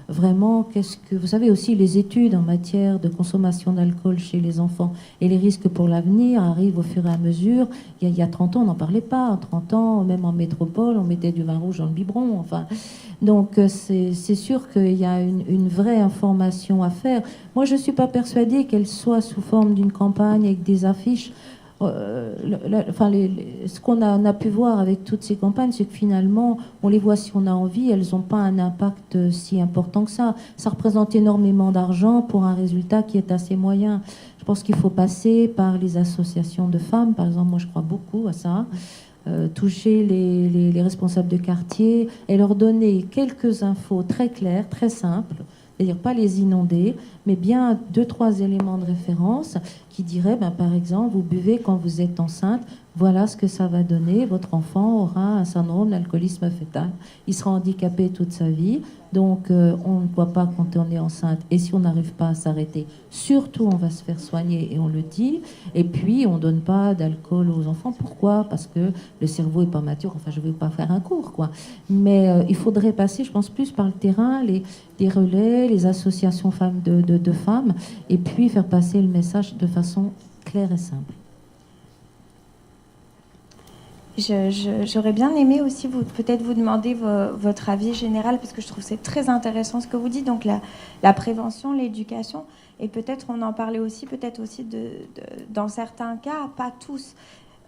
vraiment qu'est-ce que... Vous savez aussi, les études en matière de consommation d'alcool chez les enfants et les risques pour l'avenir arrivent au fur et à mesure. Il y a 30 ans, on n'en parlait pas. En 30 ans, même en métropole, on mettait du vin rouge dans le biberon. Enfin, donc, c'est sûr qu'il y a une vraie information à faire. Moi, je ne suis pas persuadée qu'elle soit sous forme d'une campagne avec des affiches. Ce qu'on a pu voir avec toutes ces campagnes, c'est que finalement, on les voit si on a envie, elles n'ont pas un impact si important que ça. Ça représente énormément d'argent pour un résultat qui est assez moyen. Je pense qu'il faut passer par les associations de femmes, par exemple. Moi, je crois beaucoup à ça. Toucher les responsables de quartier et leur donner quelques infos très claires, très simples, c'est-à-dire pas les inonder, mais bien 2-3 éléments de référence qui diraient, par exemple, vous buvez quand vous êtes enceinte, voilà ce que ça va donner, votre enfant aura un syndrome d'alcoolisme fœtal, il sera handicapé toute sa vie, donc on ne boit pas quand on est enceinte, et si on n'arrive pas à s'arrêter, surtout on va se faire soigner, et on le dit, et puis on ne donne pas d'alcool aux enfants. Pourquoi? Parce que le cerveau n'est pas mature, enfin je ne vais pas faire un cours, quoi. Mais il faudrait passer, je pense, plus par le terrain, les relais, les associations femmes de femmes, et puis faire passer le message de façon claire et simple. J'aurais bien aimé aussi peut-être vous demander votre avis général, parce que je trouve que c'est très intéressant ce que vous dites, donc la prévention, l'éducation, et peut-être on en parlait aussi, dans certains cas, pas tous,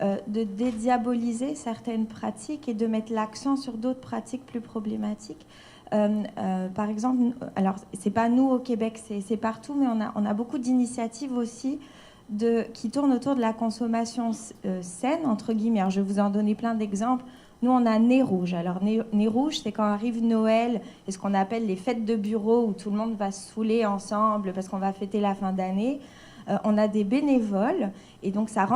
de dédiaboliser certaines pratiques et de mettre l'accent sur d'autres pratiques plus problématiques. Par exemple, alors c'est pas nous au Québec, c'est partout, mais on a beaucoup d'initiatives aussi qui tournent autour de la consommation saine, entre guillemets. Alors, je vais vous en donner plein d'exemples. Nous, on a Nez Rouge. Alors, Nez Rouge, c'est quand arrive Noël et ce qu'on appelle les fêtes de bureau où tout le monde va se saouler ensemble parce qu'on va fêter la fin d'année. On a des bénévoles Et donc, ça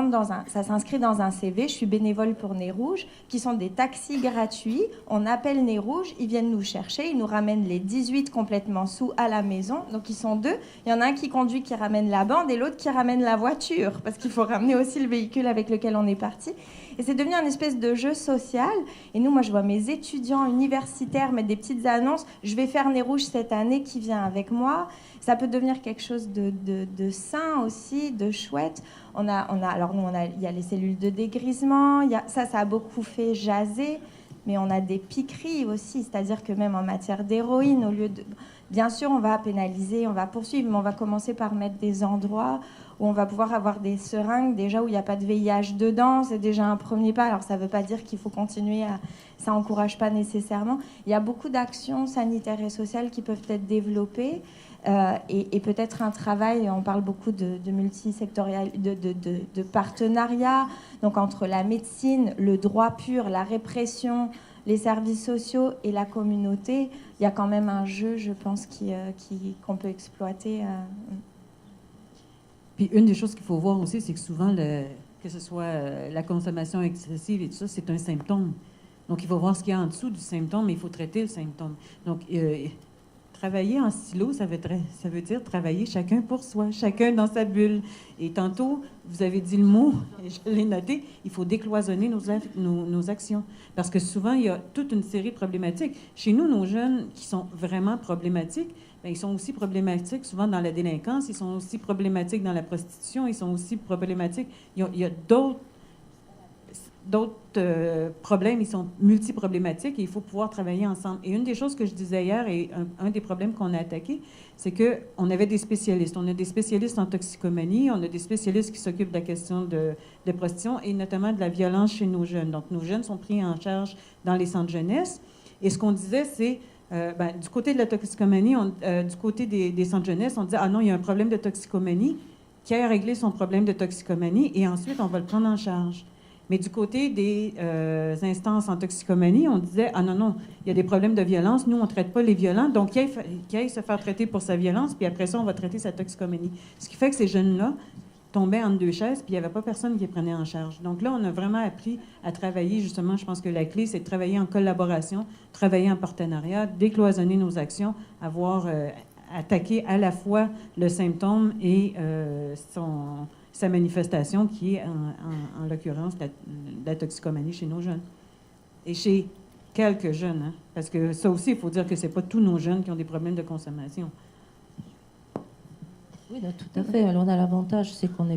s'inscrit dans un CV. Je suis bénévole pour Nez Rouge, qui sont des taxis gratuits. On appelle Nez Rouge, ils viennent nous chercher, ils nous ramènent les 18 complètement sous à la maison. Donc, ils sont deux. Il y en a un qui conduit, qui ramène la bande, et l'autre qui ramène la voiture, parce qu'il faut ramener aussi le véhicule avec lequel on est parti. Et c'est devenu un espèce de jeu social. Et nous, moi, je vois mes étudiants universitaires mettre des petites annonces. Je vais faire Nez Rouge cette année, qui vient avec moi. Ça peut devenir quelque chose de sain aussi, de chouette. Alors nous, il y a les cellules de dégrisement. Ça a beaucoup fait jaser. Mais on a des piqueries aussi. C'est-à-dire que même en matière d'héroïne, au lieu de... Bien sûr, on va pénaliser, on va poursuivre, mais on va commencer par mettre des endroits où on va pouvoir avoir des seringues, déjà où il n'y a pas de VIH dedans. C'est déjà un premier pas. Alors ça ne veut pas dire qu'il faut continuer à... Ça n'encourage pas nécessairement. Il y a beaucoup d'actions sanitaires et sociales qui peuvent être développées. Et peut-être un travail, on parle beaucoup de multisectorial, de partenariat, donc entre la médecine, le droit pur, la répression, les services sociaux et la communauté. Il y a quand même un jeu, je pense, qu'on peut exploiter. Puis une des choses qu'il faut voir aussi, c'est que souvent, que ce soit la consommation excessive et tout ça, c'est un symptôme. Donc il faut voir ce qu'il y a en dessous du symptôme, et il faut traiter le symptôme. Donc travailler en silo, ça veut dire travailler chacun pour soi, chacun dans sa bulle. Et tantôt, vous avez dit le mot, et je l'ai noté, il faut décloisonner nos actions. Parce que souvent, il y a toute une série de problématiques. Chez nous, nos jeunes qui sont vraiment problématiques, bien, ils sont aussi problématiques souvent dans la délinquance, ils sont aussi problématiques dans la prostitution, ils sont aussi problématiques. Il y a d'autres problèmes, ils sont multiproblématiques et il faut pouvoir travailler ensemble. Et une des choses que je disais hier, et un des problèmes qu'on a attaqué, c'est qu'on avait des spécialistes. On a des spécialistes en toxicomanie, on a des spécialistes qui s'occupent de la question de prostitution et notamment de la violence chez nos jeunes. Donc, nos jeunes sont pris en charge dans les centres jeunesse. Et ce qu'on disait, c'est, du côté de la toxicomanie, du côté des centres jeunesse, on disait, ah non, il y a un problème de toxicomanie, qui a réglé son problème de toxicomanie et ensuite, on va le prendre en charge. Mais du côté des instances en toxicomanie, on disait, ah non, il y a des problèmes de violence, nous, on ne traite pas les violents, donc qu'il aille se faire traiter pour sa violence, puis après ça, on va traiter sa toxicomanie. Ce qui fait que ces jeunes-là tombaient entre deux chaises, puis il n'y avait pas personne qui les prenait en charge. Donc là, on a vraiment appris à travailler, justement, je pense que la clé, c'est de travailler en collaboration, travailler en partenariat, décloisonner nos actions, attaquer à la fois le symptôme et sa manifestation, qui est en l'occurrence la toxicomanie chez nos jeunes. Et chez quelques jeunes, hein, parce que ça aussi, il faut dire que ce n'est pas tous nos jeunes qui ont des problèmes de consommation. Oui, là, tout à fait. Alors, on a l'avantage, c'est qu'on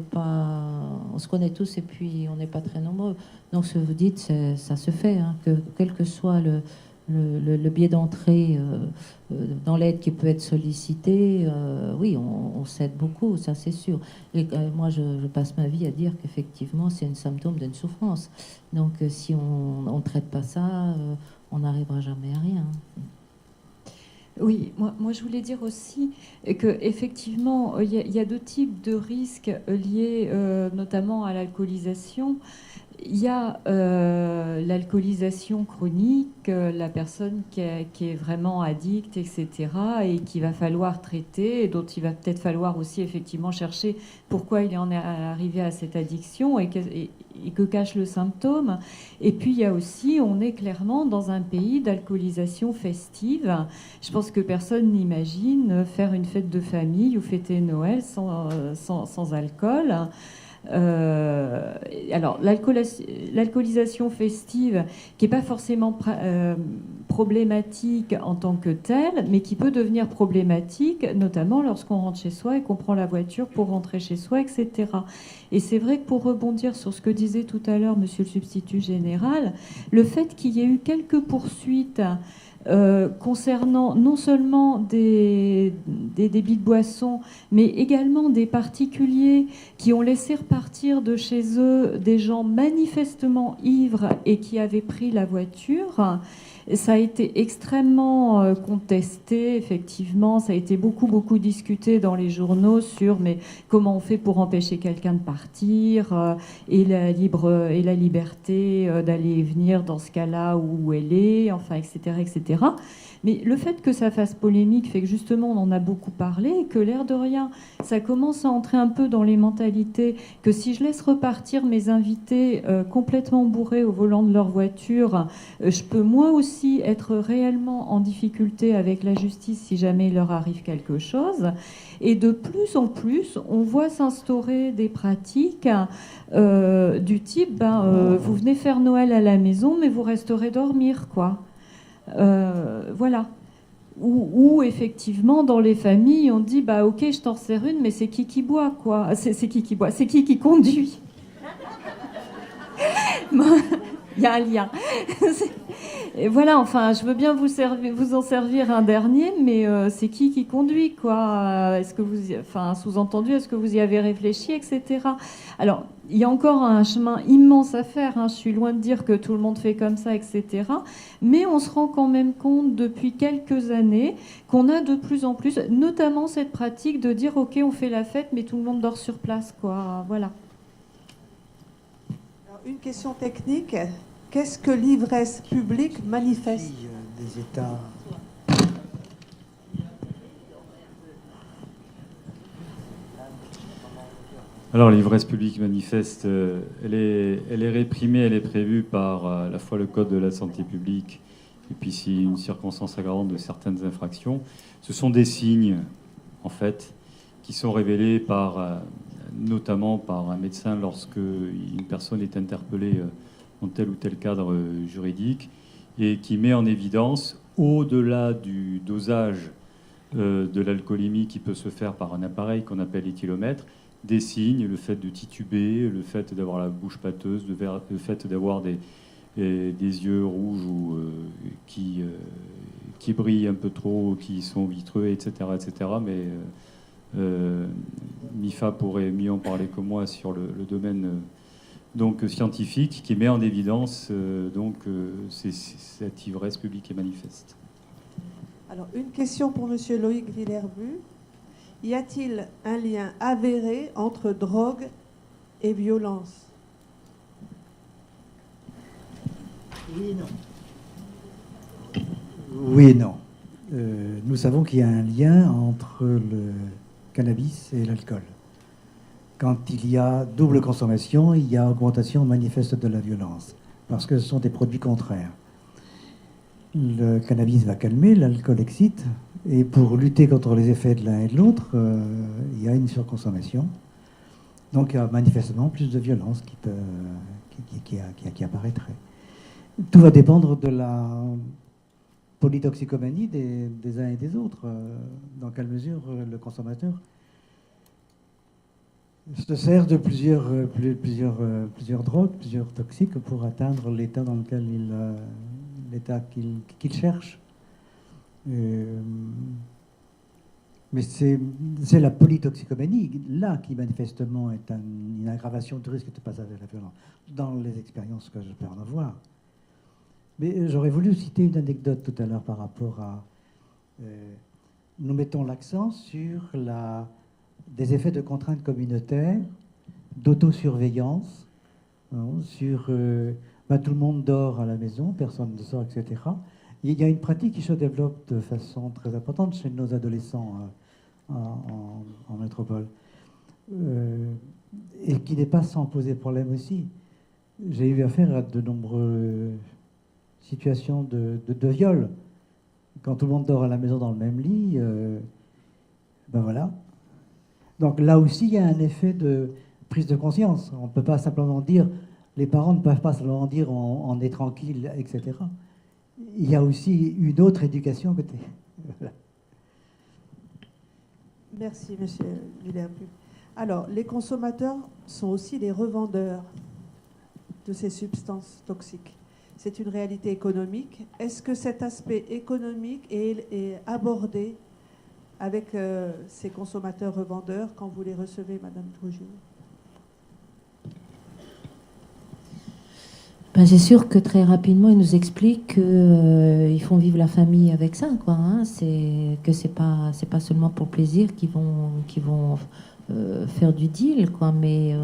se connaît tous et puis on n'est pas très nombreux. Donc, ce que vous dites, ça se fait, hein, que quel que soit le biais d'entrée dans l'aide qui peut être sollicité, oui, on s'aide beaucoup, ça c'est sûr. Et moi, je passe ma vie à dire qu'effectivement, c'est un symptôme d'une souffrance. Donc, si on ne traite pas ça, on n'arrivera jamais à rien. Oui, moi je voulais dire aussi qu'effectivement, il y a deux types de risques liés notamment à l'alcoolisation. Il y a l'alcoolisation chronique, la personne qui est vraiment addicte, etc., et qu'il va falloir traiter, et dont il va peut-être falloir aussi effectivement chercher pourquoi il en est arrivé à cette addiction et que cache le symptôme. Et puis il y a aussi, on est clairement dans un pays d'alcoolisation festive. Je pense que personne n'imagine faire une fête de famille ou fêter Noël sans alcool. Alors, l'alcoolisation festive, qui n'est pas forcément problématique en tant que telle, mais qui peut devenir problématique, notamment lorsqu'on rentre chez soi et qu'on prend la voiture pour rentrer chez soi, etc. Et c'est vrai que pour rebondir sur ce que disait tout à l'heure Monsieur le substitut général, le fait qu'il y ait eu quelques poursuites concernant non seulement des débits de boissons, mais également des particuliers qui ont laissé repartir de chez eux des gens manifestement ivres et qui avaient pris la voiture, Et ça a été extrêmement contesté, effectivement. Ça a été beaucoup discuté dans les journaux sur mais comment on fait pour empêcher quelqu'un de partir et la liberté d'aller et venir dans ce cas-là où elle est, enfin, etc., etc. Mais le fait que ça fasse polémique fait que justement on en a beaucoup parlé et que l'air de rien, ça commence à entrer un peu dans les mentalités que si je laisse repartir mes invités complètement bourrés au volant de leur voiture, je peux moi aussi être réellement en difficulté avec la justice si jamais il leur arrive quelque chose. Et de plus en plus, on voit s'instaurer des pratiques du type vous venez faire Noël à la maison, mais vous resterez dormir, quoi. Voilà. Ou effectivement, dans les familles, on dit ok, je t'en sers une, mais c'est qui boit, quoi. C'est qui boit, c'est qui conduit. Il y a un lien. Et voilà, enfin, je veux bien vous en servir un dernier, mais c'est qui conduit, quoi. Est-ce que sous-entendu, est-ce que vous y avez réfléchi, etc. Alors, il y a encore un chemin immense à faire. Je suis loin de dire que tout le monde fait comme ça, etc. Mais on se rend quand même compte depuis quelques années qu'on a de plus en plus, notamment cette pratique de dire ok, on fait la fête, mais tout le monde dort sur place, quoi. Voilà. Alors, une question technique. Qu'est-ce que l'ivresse publique manifeste? Des États. Alors l'ivresse publique manifeste, elle est réprimée, elle est prévue par à la fois le Code de la santé publique et puis si une circonstance aggravante de certaines infractions. Ce sont des signes, en fait, qui sont révélés notamment par un médecin lorsque une personne est interpellée dans tel ou tel cadre juridique et qui met en évidence, au-delà du dosage de l'alcoolémie qui peut se faire par un appareil qu'on appelle éthylomètre, des signes, le fait de tituber, le fait d'avoir la bouche pâteuse, le fait d'avoir des yeux rouges ou qui brillent un peu trop, qui sont vitreux, etc. etc. Mais Mifa pourrait mieux en parler que moi sur le domaine donc scientifique qui met en évidence cette ivresse publique et manifeste. Alors, une question pour Monsieur Loïc Villerbu. Y a-t-il un lien avéré entre drogue et violence? Oui et non. Oui et non. Nous savons qu'il y a un lien entre le cannabis et l'alcool. Quand il y a double consommation, il y a augmentation manifeste de la violence, parce que ce sont des produits contraires. Le cannabis va calmer, l'alcool excite, et pour lutter contre les effets de l'un et de l'autre, il y a une surconsommation. Donc il y a manifestement plus de violence qui apparaîtrait. Tout va dépendre de la polytoxicomanie des uns et des autres. Dans quelle mesure le consommateur se sert de plusieurs drogues, plusieurs toxiques pour atteindre l'état dans lequel qu'il cherche. Mais c'est la polytoxicomanie, là, qui manifestement est une aggravation du risque de passage à la violence, dans les expériences que je peux en avoir. Mais j'aurais voulu citer une anecdote tout à l'heure par rapport à... nous mettons l'accent sur des effets de contrainte communautaire, d'autosurveillance, sur tout le monde dort à la maison, personne ne sort, etc. Il y a une pratique qui se développe de façon très importante chez nos adolescents en métropole, et qui n'est pas sans poser problème aussi. J'ai eu affaire à de nombreuses situations de viol. Quand tout le monde dort à la maison dans le même lit, voilà. Donc là aussi, il y a un effet de prise de conscience. On ne peut pas simplement dire, les parents ne peuvent pas simplement dire on est tranquille, etc. Il y a aussi une autre éducation à côté. Voilà. Merci, Monsieur Villerbu. Alors, les consommateurs sont aussi les revendeurs de ces substances toxiques. C'est une réalité économique. Est-ce que cet aspect économique est abordé avec ces consommateurs revendeurs quand vous les recevez, Madame Trujillo? Ben, c'est sûr que très rapidement, ils nous expliquent qu'ils font vivre la famille avec ça, quoi. Hein. C'est pas seulement pour plaisir qu'ils vont faire du deal, quoi. Mais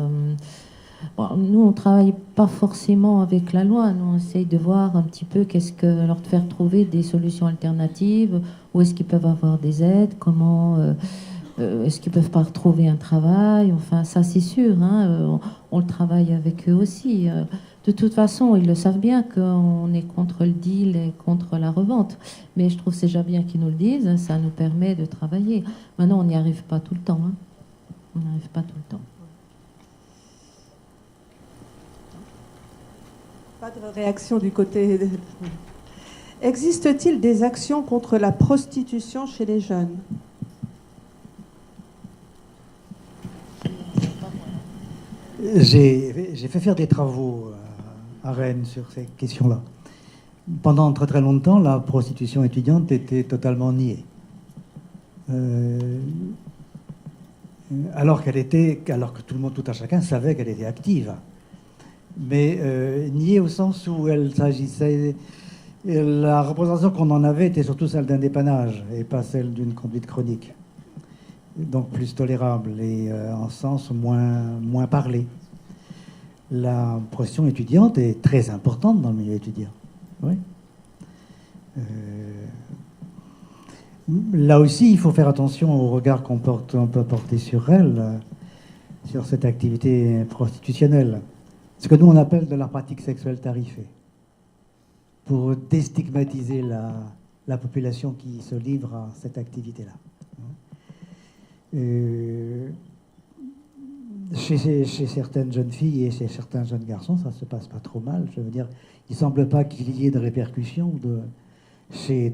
bon, nous, on travaille pas forcément avec la loi. Nous, on essaye de voir un petit peu leur faire trouver des solutions alternatives, où est-ce qu'ils peuvent avoir des aides, comment est-ce qu'ils peuvent pas retrouver un travail. Enfin, ça, c'est sûr. Hein. On le travaille avec eux aussi. De toute façon, ils le savent bien qu'on est contre le deal et contre la revente. Mais je trouve que c'est déjà bien qu'ils nous le disent. Hein, ça nous permet de travailler. Maintenant, on n'y arrive pas tout le temps. Hein. On n'arrive pas tout le temps. Pas de réaction du côté. Existe-t-il des actions contre la prostitution chez les jeunes? J'ai fait faire des travaux à Rennes sur ces questions-là. Pendant très très longtemps, la prostitution étudiante était totalement niée. Alors que tout le monde, tout un chacun savait qu'elle était active. Mais niée au sens où elle s'agissait... La représentation qu'on en avait était surtout celle d'un dépannage et pas celle d'une conduite chronique. Donc plus tolérable et en sens moins parlé. La prostitution étudiante est très importante dans le milieu étudiant. Oui. Là aussi, il faut faire attention au regard qu'on peut porter sur elle, sur cette activité prostitutionnelle. Ce que nous, on appelle de la pratique sexuelle tarifée, pour déstigmatiser la population qui se livre à cette activité-là. Chez certaines jeunes filles et chez certains jeunes garçons, ça se passe pas trop mal. Je veux dire, il semble pas qu'il y ait de répercussions. Chez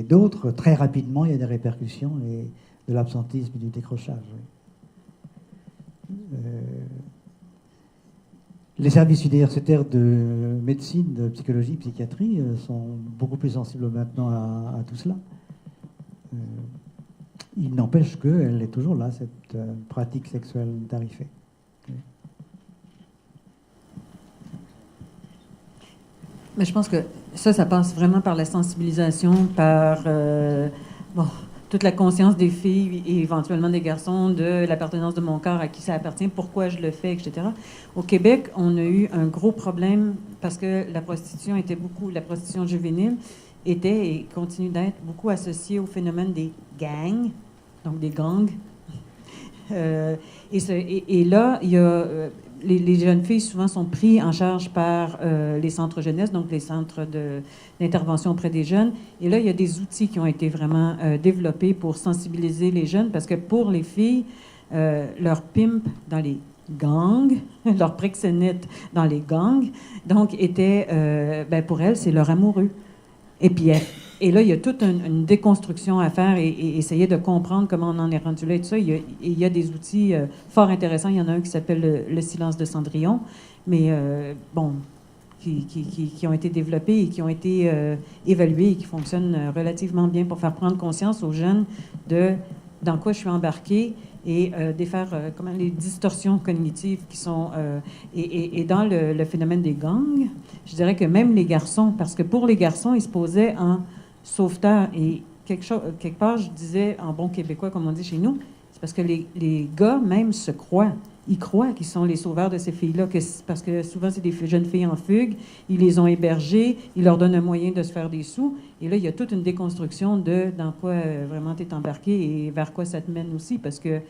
d'autres, très rapidement, il y a des répercussions et de l'absentisme et du décrochage. Oui. Les services universitaires de médecine, de psychologie, de psychiatrie sont beaucoup plus sensibles maintenant à tout cela. Il n'empêche qu'elle est toujours là, cette pratique sexuelle tarifée. Mais je pense que ça passe vraiment par la sensibilisation, par toute la conscience des filles et éventuellement des garçons de l'appartenance de mon corps, à qui ça appartient, pourquoi je le fais, etc. Au Québec, on a eu un gros problème parce que la prostitution juvénile était et continue d'être beaucoup associée au phénomène des gangs, donc des gangs. Et là, il y a, les jeunes filles souvent sont prises en charge par les centres jeunesse, donc les centres d'intervention auprès des jeunes. Et là, il y a des outils qui ont été vraiment développés pour sensibiliser les jeunes, parce que pour les filles, leur pimp dans les gangs, leur proxénète dans les gangs, donc était, pour elles, c'est leur amoureux. Et là, il y a toute une déconstruction à faire et essayer de comprendre comment on en est rendu là et tout ça. Il y a des outils fort intéressants. Il y en a un qui s'appelle le silence de Cendrillon, mais qui ont été développés et qui ont été évalués et qui fonctionnent relativement bien pour faire prendre conscience aux jeunes de dans quoi je suis embarquée et défaire les distorsions cognitives qui sont... et dans le phénomène des gangs, je dirais que même les garçons, parce que pour les garçons, ils se posaient en sauveteur. Et quelque part, je disais, en bon québécois, comme on dit chez nous, c'est parce que les gars même se croient. Ils croient qu'ils sont les sauveurs de ces filles-là, parce que souvent, c'est des jeunes filles en fugue, ils les ont hébergées, ils leur donnent un moyen de se faire des sous. Et là, il y a toute une déconstruction de dans quoi vraiment tu es embarqué et vers quoi ça te mène aussi. Parce que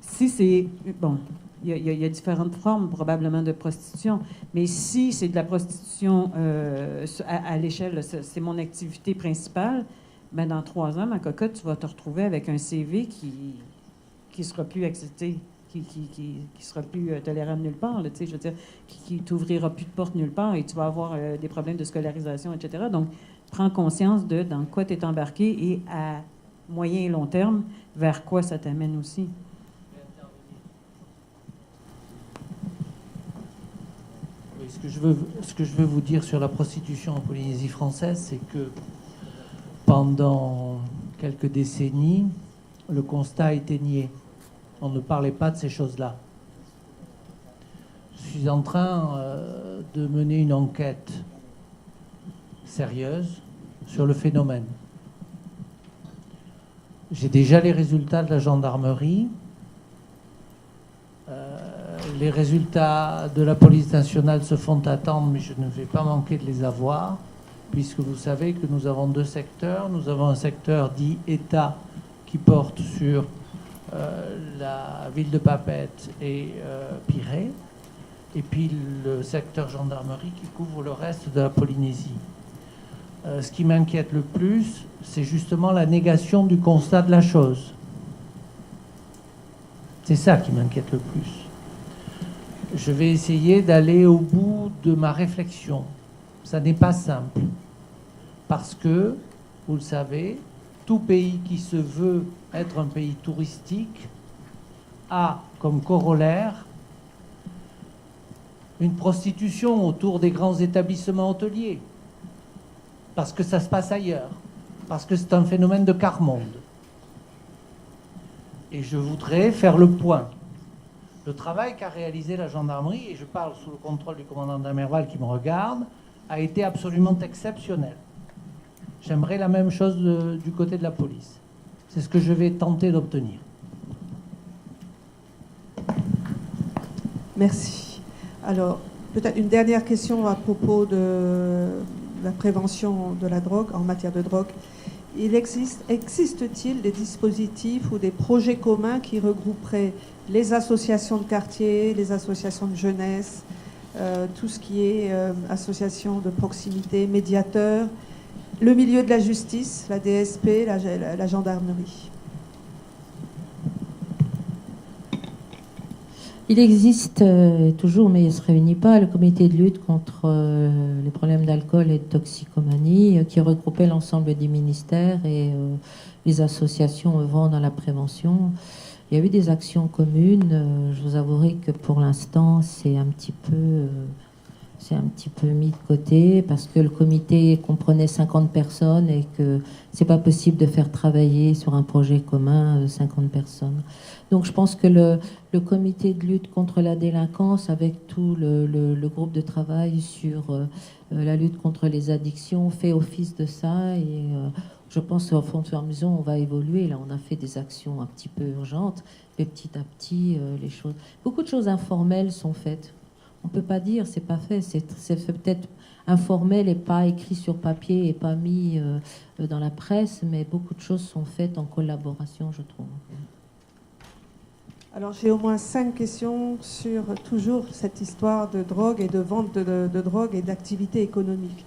si c'est... Bon, il y a différentes formes probablement de prostitution, mais si c'est de la prostitution à l'échelle, c'est mon activité principale, ben dans 3 ans, ma cocotte, tu vas te retrouver avec un CV qui sera plus accepté. Qui sera plus tolérable nulle part, là, je veux dire, qui t'ouvrira plus de portes nulle part et tu vas avoir des problèmes de scolarisation, etc. Donc, prends conscience de dans quoi tu es embarqué et à moyen et long terme, vers quoi ça t'amène aussi. Oui, ce que je veux vous dire sur la prostitution en Polynésie française, c'est que pendant quelques décennies, le constat a été nié. On ne parlait pas de ces choses-là. Je suis en train de mener une enquête sérieuse sur le phénomène. J'ai déjà les résultats de la gendarmerie. Les résultats de la police nationale se font attendre, mais je ne vais pas manquer de les avoir, puisque vous savez que nous avons deux secteurs. Nous avons un secteur dit État qui porte sur la ville de Papeete et Pirée, et puis le secteur gendarmerie qui couvre le reste de la Polynésie. Ce qui m'inquiète le plus, c'est justement la négation du constat de la chose. C'est ça qui m'inquiète le plus. Je vais essayer d'aller au bout de ma réflexion. Ça n'est pas simple. Parce que, vous le savez, tout pays qui se veut être un pays touristique a comme corollaire une prostitution autour des grands établissements hôteliers. Parce que ça se passe ailleurs. Parce que c'est un phénomène de quart-monde. Et je voudrais faire le point. Le travail qu'a réalisé la gendarmerie, et je parle sous le contrôle du commandant Damerval qui me regarde, a été absolument exceptionnel. J'aimerais la même chose du côté de la police. C'est ce que je vais tenter d'obtenir. Merci. Alors, peut-être une dernière question à propos de la prévention de la drogue, en matière de drogue. Existe-t-il des dispositifs ou des projets communs qui regrouperaient les associations de quartier, les associations de jeunesse, tout ce qui est association de proximité, médiateurs, le milieu de la justice, la DSP, la gendarmerie? Il existe toujours, mais il ne se réunit pas, le comité de lutte contre les problèmes d'alcool et de toxicomanie qui regroupait l'ensemble des ministères et les associations œuvrant dans la prévention. Il y a eu des actions communes. Je vous avouerai que pour l'instant, c'est un petit peu mis de côté parce que le comité comprenait 50 personnes et que c'est pas possible de faire travailler sur un projet commun 50 personnes. Donc je pense que le comité de lutte contre la délinquance avec tout le groupe de travail sur la lutte contre les addictions fait office de ça et je pense qu'au fond de mesure on va évoluer. Là on a fait des actions un petit peu urgentes, mais petit à petit beaucoup de choses informelles sont faites. On peut pas dire c'est pas fait, c'est fait peut-être informel et pas écrit sur papier et pas mis dans la presse, mais beaucoup de choses sont faites en collaboration, je trouve. Alors j'ai au moins 5 questions sur toujours cette histoire de drogue et de vente de drogue et d'activité économique.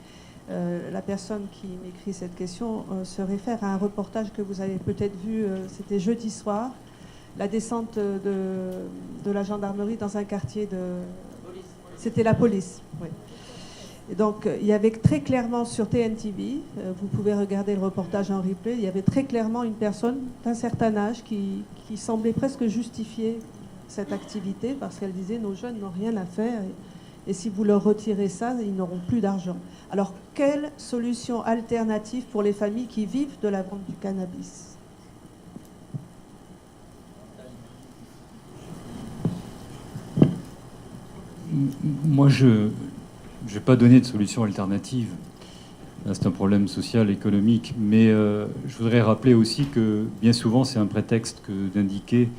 La personne qui m'écrit cette question se réfère à un reportage que vous avez peut-être vu, c'était jeudi soir, la descente de la gendarmerie dans un quartier de... C'était la police, oui. Et donc, il y avait très clairement sur TNTV, vous pouvez regarder le reportage en replay, il y avait très clairement une personne d'un certain âge qui semblait presque justifier cette activité parce qu'elle disait « nos jeunes n'ont rien à faire et si vous leur retirez ça, ils n'auront plus d'argent ». Alors, quelle solution alternative pour les familles qui vivent de la vente du cannabis ? Moi, je ne vais pas donner de solution alternative. C'est un problème social, économique. Mais je voudrais rappeler aussi que bien souvent, c'est un prétexte d'indiquer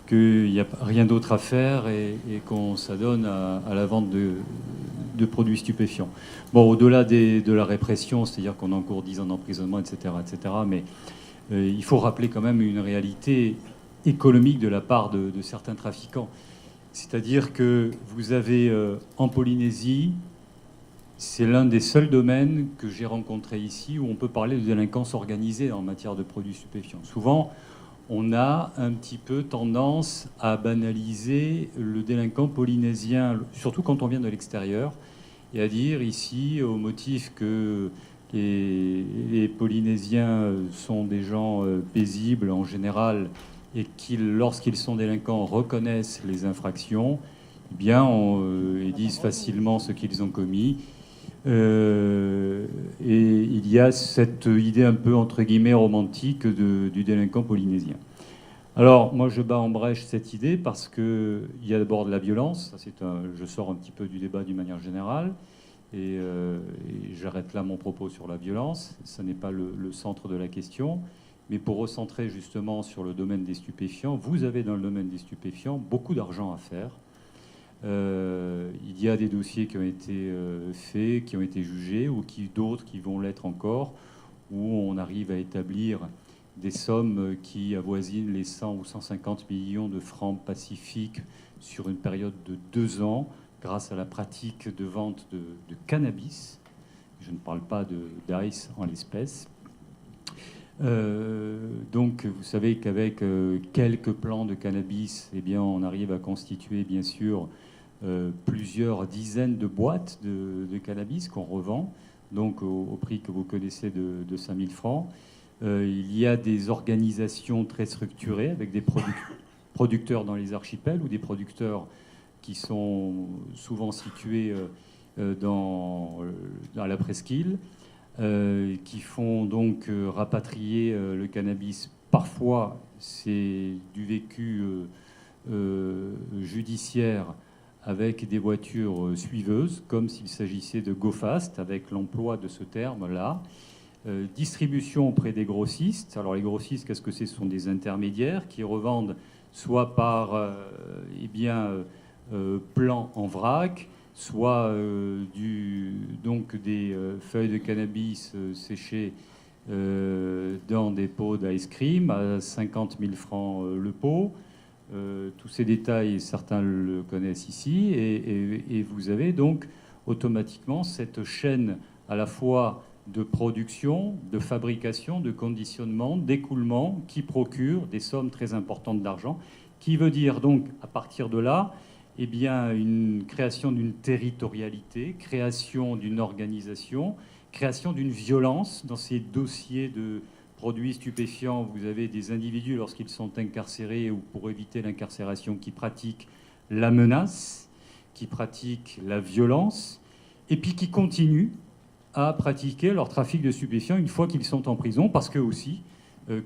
qu'il n'y a rien d'autre à faire et qu'on s'adonne à la vente de produits stupéfiants. Bon, au-delà de la répression, c'est-à-dire qu'on encourt 10 ans d'emprisonnement, etc., mais il faut rappeler quand même une réalité économique de la part de certains trafiquants. C'est-à-dire que vous avez en Polynésie, c'est l'un des seuls domaines que j'ai rencontré ici où on peut parler de délinquance organisée en matière de produits stupéfiants. Souvent, on a un petit peu tendance à banaliser le délinquant polynésien, surtout quand on vient de l'extérieur, et à dire ici, au motif que les Polynésiens sont des gens paisibles en général, et qu'ils, lorsqu'ils sont délinquants, reconnaissent les infractions, eh bien, ils disent facilement ce qu'ils ont commis. Et il y a cette idée un peu, entre guillemets, romantique du délinquant polynésien. Alors, moi, je bats en brèche cette idée parce qu'il y a d'abord de la violence. Ça, je sors un petit peu du débat d'une manière générale. Et j'arrête là mon propos sur la violence. Ça n'est pas le centre de la question. Mais pour recentrer justement sur le domaine des stupéfiants, vous avez dans le domaine des stupéfiants beaucoup d'argent à faire. Il y a des dossiers qui ont été faits, qui ont été jugés, ou d'autres qui vont l'être encore, où on arrive à établir des sommes qui avoisinent les 100 ou 150 millions de francs pacifiques sur une période de 2 ans, grâce à la pratique de vente de cannabis. Je ne parle pas d'ice en l'espèce. Donc, vous savez qu'avec quelques plants de cannabis, eh bien, on arrive à constituer, bien sûr, plusieurs dizaines de boîtes de cannabis qu'on revend, donc au prix que vous connaissez de 5 000 francs. Il y a des organisations très structurées avec des producteurs dans les archipels ou des producteurs qui sont souvent situés dans la presqu'île, qui font donc rapatrier le cannabis. Parfois, c'est du vécu judiciaire avec des voitures suiveuses, comme s'il s'agissait de go fast, avec l'emploi de ce terme-là. Distribution auprès des grossistes. Alors les grossistes, qu'est-ce que c'est? Ce sont des intermédiaires qui revendent soit par plan en vrac, soit donc des feuilles de cannabis séchées dans des pots d'ice cream à 50 000 francs le pot. Tous ces détails, certains le connaissent ici, et vous avez donc automatiquement cette chaîne à la fois de production, de fabrication, de conditionnement, d'écoulement, qui procure des sommes très importantes d'argent, qui veut dire donc, à partir de là, eh bien, une création d'une territorialité, création d'une organisation, création d'une violence dans ces dossiers de produits stupéfiants. Vous avez des individus, lorsqu'ils sont incarcérés ou pour éviter l'incarcération, qui pratiquent la menace, qui pratiquent la violence, et puis qui continuent à pratiquer leur trafic de stupéfiants une fois qu'ils sont en prison, parce que aussi,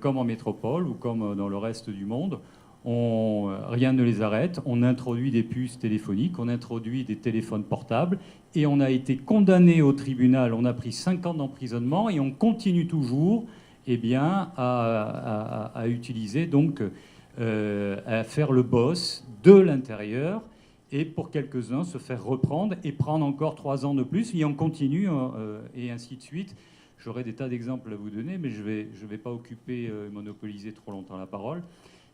comme en métropole ou comme dans le reste du monde, rien ne les arrête. On introduit des puces téléphoniques, on introduit des téléphones portables, et on a été condamné au tribunal. On a pris 5 ans d'emprisonnement et on continue toujours à utiliser, donc, à faire le boss de l'intérieur, et pour quelques-uns se faire reprendre et prendre encore 3 ans de plus, et on continue, et ainsi de suite. J'aurais des tas d'exemples à vous donner, mais je vais pas monopoliser trop longtemps la parole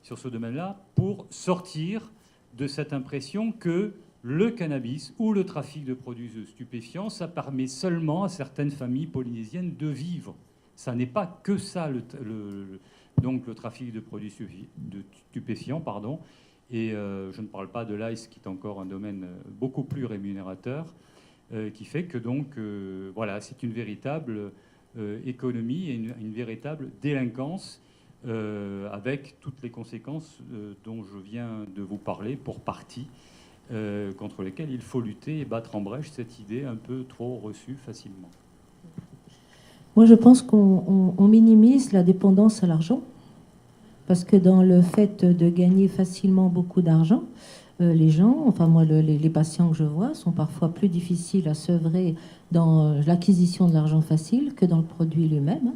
sur ce domaine-là, pour sortir de cette impression que le cannabis ou le trafic de produits stupéfiants, ça permet seulement à certaines familles polynésiennes de vivre. Ça n'est pas que ça, donc le trafic de produits stupéfiants, pardon. Et je ne parle pas de l'ice, qui est encore un domaine beaucoup plus rémunérateur, qui fait que donc, voilà, c'est une véritable économie et une véritable délinquance, avec toutes les conséquences dont je viens de vous parler pour partie, contre lesquelles il faut lutter et battre en brèche cette idée un peu trop reçue facilement. Moi, je pense qu'on minimise la dépendance à l'argent, parce que dans le fait de gagner facilement beaucoup d'argent, les gens, enfin moi, les patients que je vois sont parfois plus difficiles à sevrer dans l'acquisition de l'argent facile que dans le produit lui-même.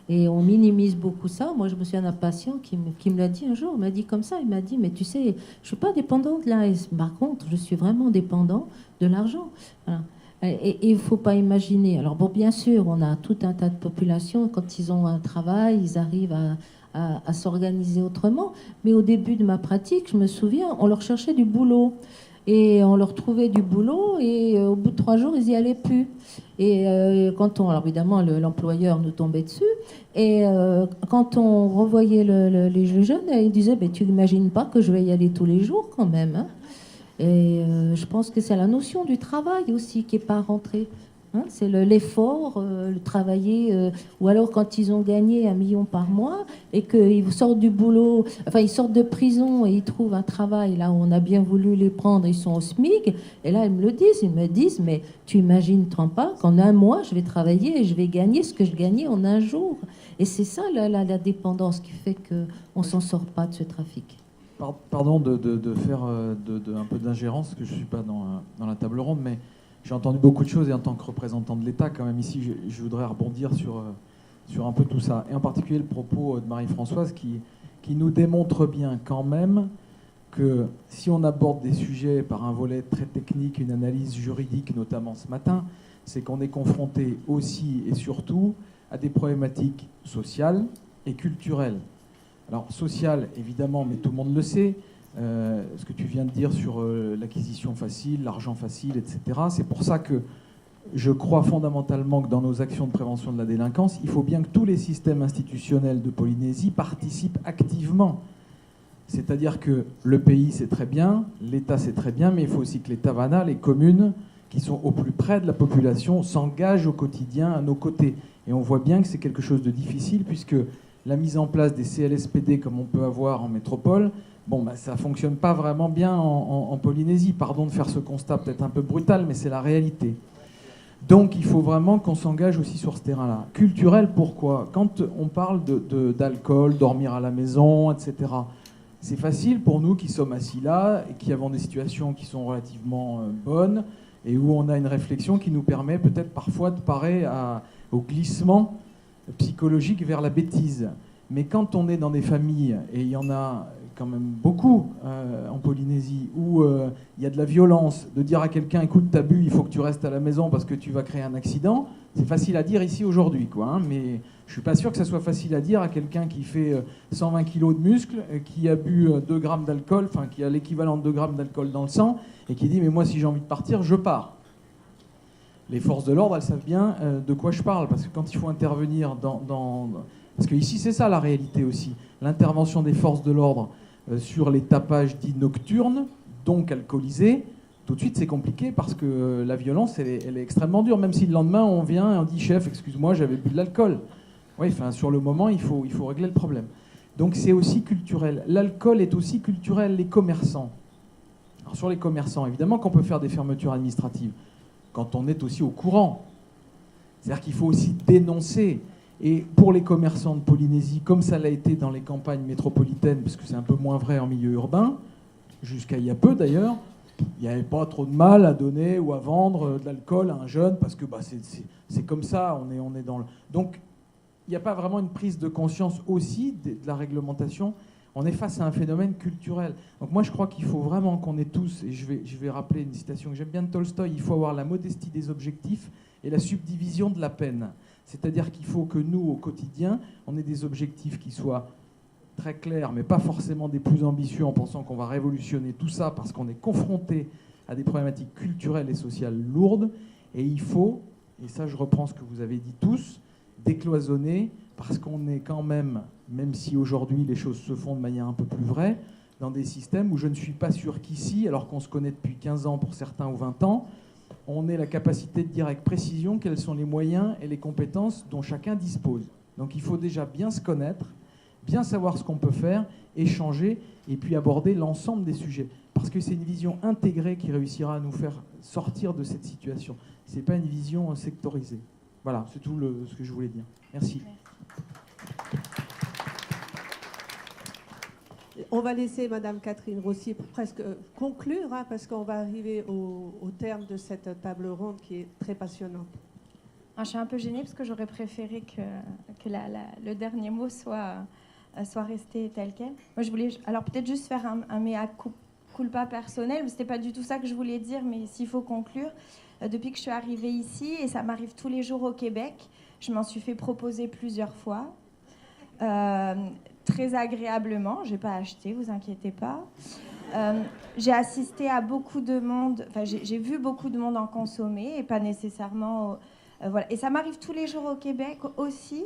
Et on minimise beaucoup ça. Moi, je me souviens d'un patient qui me l'a dit un jour, il m'a dit comme ça, il m'a dit, mais tu sais, je ne suis pas dépendant de l'AS. Par contre, je suis vraiment dépendant de l'argent. Voilà. Et il ne faut pas imaginer. Alors bon, bien sûr, on a tout un tas de populations, quand ils ont un travail, ils arrivent à s'organiser autrement. Mais au début de ma pratique, je me souviens, on leur cherchait du boulot. Et on leur trouvait du boulot, et au bout de 3 jours, ils n'y allaient plus. Et alors évidemment, l'employeur nous tombait dessus. Et quand on revoyait les jeunes, ils disaient, tu n'imagines pas que je vais y aller tous les jours quand même, hein. Et je pense que c'est la notion du travail aussi qui n'est pas rentrée. Hein, c'est l'effort, le travailler, ou alors quand ils ont gagné 1 million par mois et qu'ils sortent du boulot, enfin ils sortent de prison et ils trouvent un travail là où on a bien voulu les prendre, ils sont au SMIC, et là ils me disent, mais tu imagines pas qu'en 1 mois je vais travailler et je vais gagner ce que je gagnais en 1 jour. Et c'est ça la dépendance qui fait qu'on ne s'en sort pas de ce trafic. Pardon de faire un peu d'ingérence, parce que je ne suis pas dans la table ronde, mais j'ai entendu beaucoup de choses, et en tant que représentant de l'État, quand même, ici, je voudrais rebondir sur un peu tout ça. Et en particulier le propos de Marie-Françoise qui nous démontre bien quand même que si on aborde des sujets par un volet très technique, une analyse juridique notamment ce matin, c'est qu'on est confronté aussi et surtout à des problématiques sociales et culturelles. Alors sociales, évidemment, mais tout le monde le sait. Ce que tu viens de dire sur l'acquisition facile, l'argent facile, etc. C'est pour ça que je crois fondamentalement que dans nos actions de prévention de la délinquance, il faut bien que tous les systèmes institutionnels de Polynésie participent activement. C'est-à-dire que le pays, c'est très bien, l'État, c'est très bien, mais il faut aussi que les Tavana, les communes qui sont au plus près de la population, s'engagent au quotidien à nos côtés. Et on voit bien que c'est quelque chose de difficile, puisque la mise en place des CLSPD, comme on peut avoir en métropole, ça ne fonctionne pas vraiment bien en Polynésie. Pardon de faire ce constat peut-être un peu brutal, mais c'est la réalité. Donc il faut vraiment qu'on s'engage aussi sur ce terrain-là. Culturel, pourquoi ? Quand on parle d'alcool, dormir à la maison, etc., c'est facile pour nous qui sommes assis là et qui avons des situations qui sont relativement bonnes et où on a une réflexion qui nous permet peut-être parfois de parer au glissement psychologique vers la bêtise. Mais quand on est dans des familles, et il y en a quand même beaucoup en Polynésie, où il y a de la violence, de dire à quelqu'un, écoute, t'as bu, il faut que tu restes à la maison parce que tu vas créer un accident, c'est facile à dire ici aujourd'hui, quoi, mais je suis pas sûr que ça soit facile à dire à quelqu'un qui fait 120 kilos de muscles, qui a bu 2 grammes d'alcool, enfin qui a l'équivalent de 2 grammes d'alcool dans le sang, et qui dit, mais moi si j'ai envie de partir, je pars. Les forces de l'ordre, elles savent bien de quoi je parle, parce que quand il faut intervenir parce que ici c'est ça la réalité aussi, l'intervention des forces de l'ordre sur les tapages dits nocturnes, donc alcoolisés, tout de suite c'est compliqué parce que la violence elle est extrêmement dure, même si le lendemain on vient et on dit chef, excuse-moi, j'avais bu de l'alcool. Oui, enfin sur le moment il faut régler le problème. Donc c'est aussi culturel. L'alcool est aussi culturel, les commerçants. Alors sur les commerçants, évidemment qu'on peut faire des fermetures administratives quand on est aussi au courant. C'est-à-dire qu'il faut aussi dénoncer. Et pour les commerçants de Polynésie, comme ça l'a été dans les campagnes métropolitaines, parce que c'est un peu moins vrai en milieu urbain, jusqu'à il y a peu d'ailleurs, il n'y avait pas trop de mal à donner ou à vendre de l'alcool à un jeune, parce que c'est comme ça, on est dans le... Donc il n'y a pas vraiment une prise de conscience aussi de la réglementation. On est face à un phénomène culturel. Donc moi je crois qu'il faut vraiment qu'on ait tous, et je vais rappeler une citation que j'aime bien de Tolstoï, il faut avoir la modestie des objectifs et la subdivision de la peine. C'est-à-dire qu'il faut que nous, au quotidien, on ait des objectifs qui soient très clairs, mais pas forcément des plus ambitieux en pensant qu'on va révolutionner tout ça parce qu'on est confronté à des problématiques culturelles et sociales lourdes. Et il faut, et ça je reprends ce que vous avez dit tous, décloisonner parce qu'on est quand même si aujourd'hui les choses se font de manière un peu plus vraie, dans des systèmes où je ne suis pas sûr qu'ici, alors qu'on se connaît depuis 15 ans pour certains ou 20 ans, on ait la capacité de dire avec précision quels sont les moyens et les compétences dont chacun dispose. Donc il faut déjà bien se connaître, bien savoir ce qu'on peut faire, échanger et puis aborder l'ensemble des sujets. Parce que c'est une vision intégrée qui réussira à nous faire sortir de cette situation. Ce n'est pas une vision sectorisée. Voilà, c'est tout ce que je voulais dire. Merci. On va laisser Madame Catherine Rossi presque conclure, parce qu'on va arriver au terme de cette table ronde qui est très passionnante. Je suis un peu gênée parce que j'aurais préféré que le dernier mot soit resté tel quel. Moi, je voulais alors peut-être juste faire un mea culpa personnel, mais c'était pas du tout ça que je voulais dire, mais s'il faut conclure, depuis que je suis arrivée ici, et ça m'arrive tous les jours au Québec, je m'en suis fait proposer plusieurs fois. Très agréablement, je n'ai pas acheté, vous inquiétez pas. J'ai assisté à beaucoup de monde, j'ai vu beaucoup de monde en consommer et pas nécessairement... voilà. Et ça m'arrive tous les jours au Québec aussi.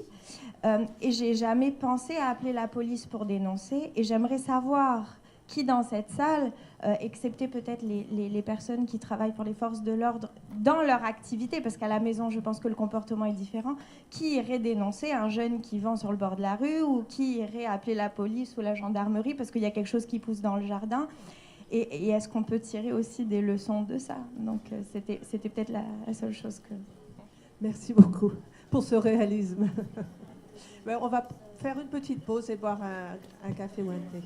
Et j'ai jamais pensé à appeler la police pour dénoncer. Et j'aimerais savoir qui dans cette salle, excepté peut-être les personnes qui travaillent pour les forces de l'ordre dans leur activité, parce qu'à la maison, je pense que le comportement est différent, qui irait dénoncer un jeune qui vend sur le bord de la rue ou qui irait appeler la police ou la gendarmerie parce qu'il y a quelque chose qui pousse dans le jardin. Et est-ce qu'on peut tirer aussi des leçons de ça? Donc c'était peut-être la seule chose que... Merci beaucoup pour ce réalisme. On va faire une petite pause et boire un café ou un thé.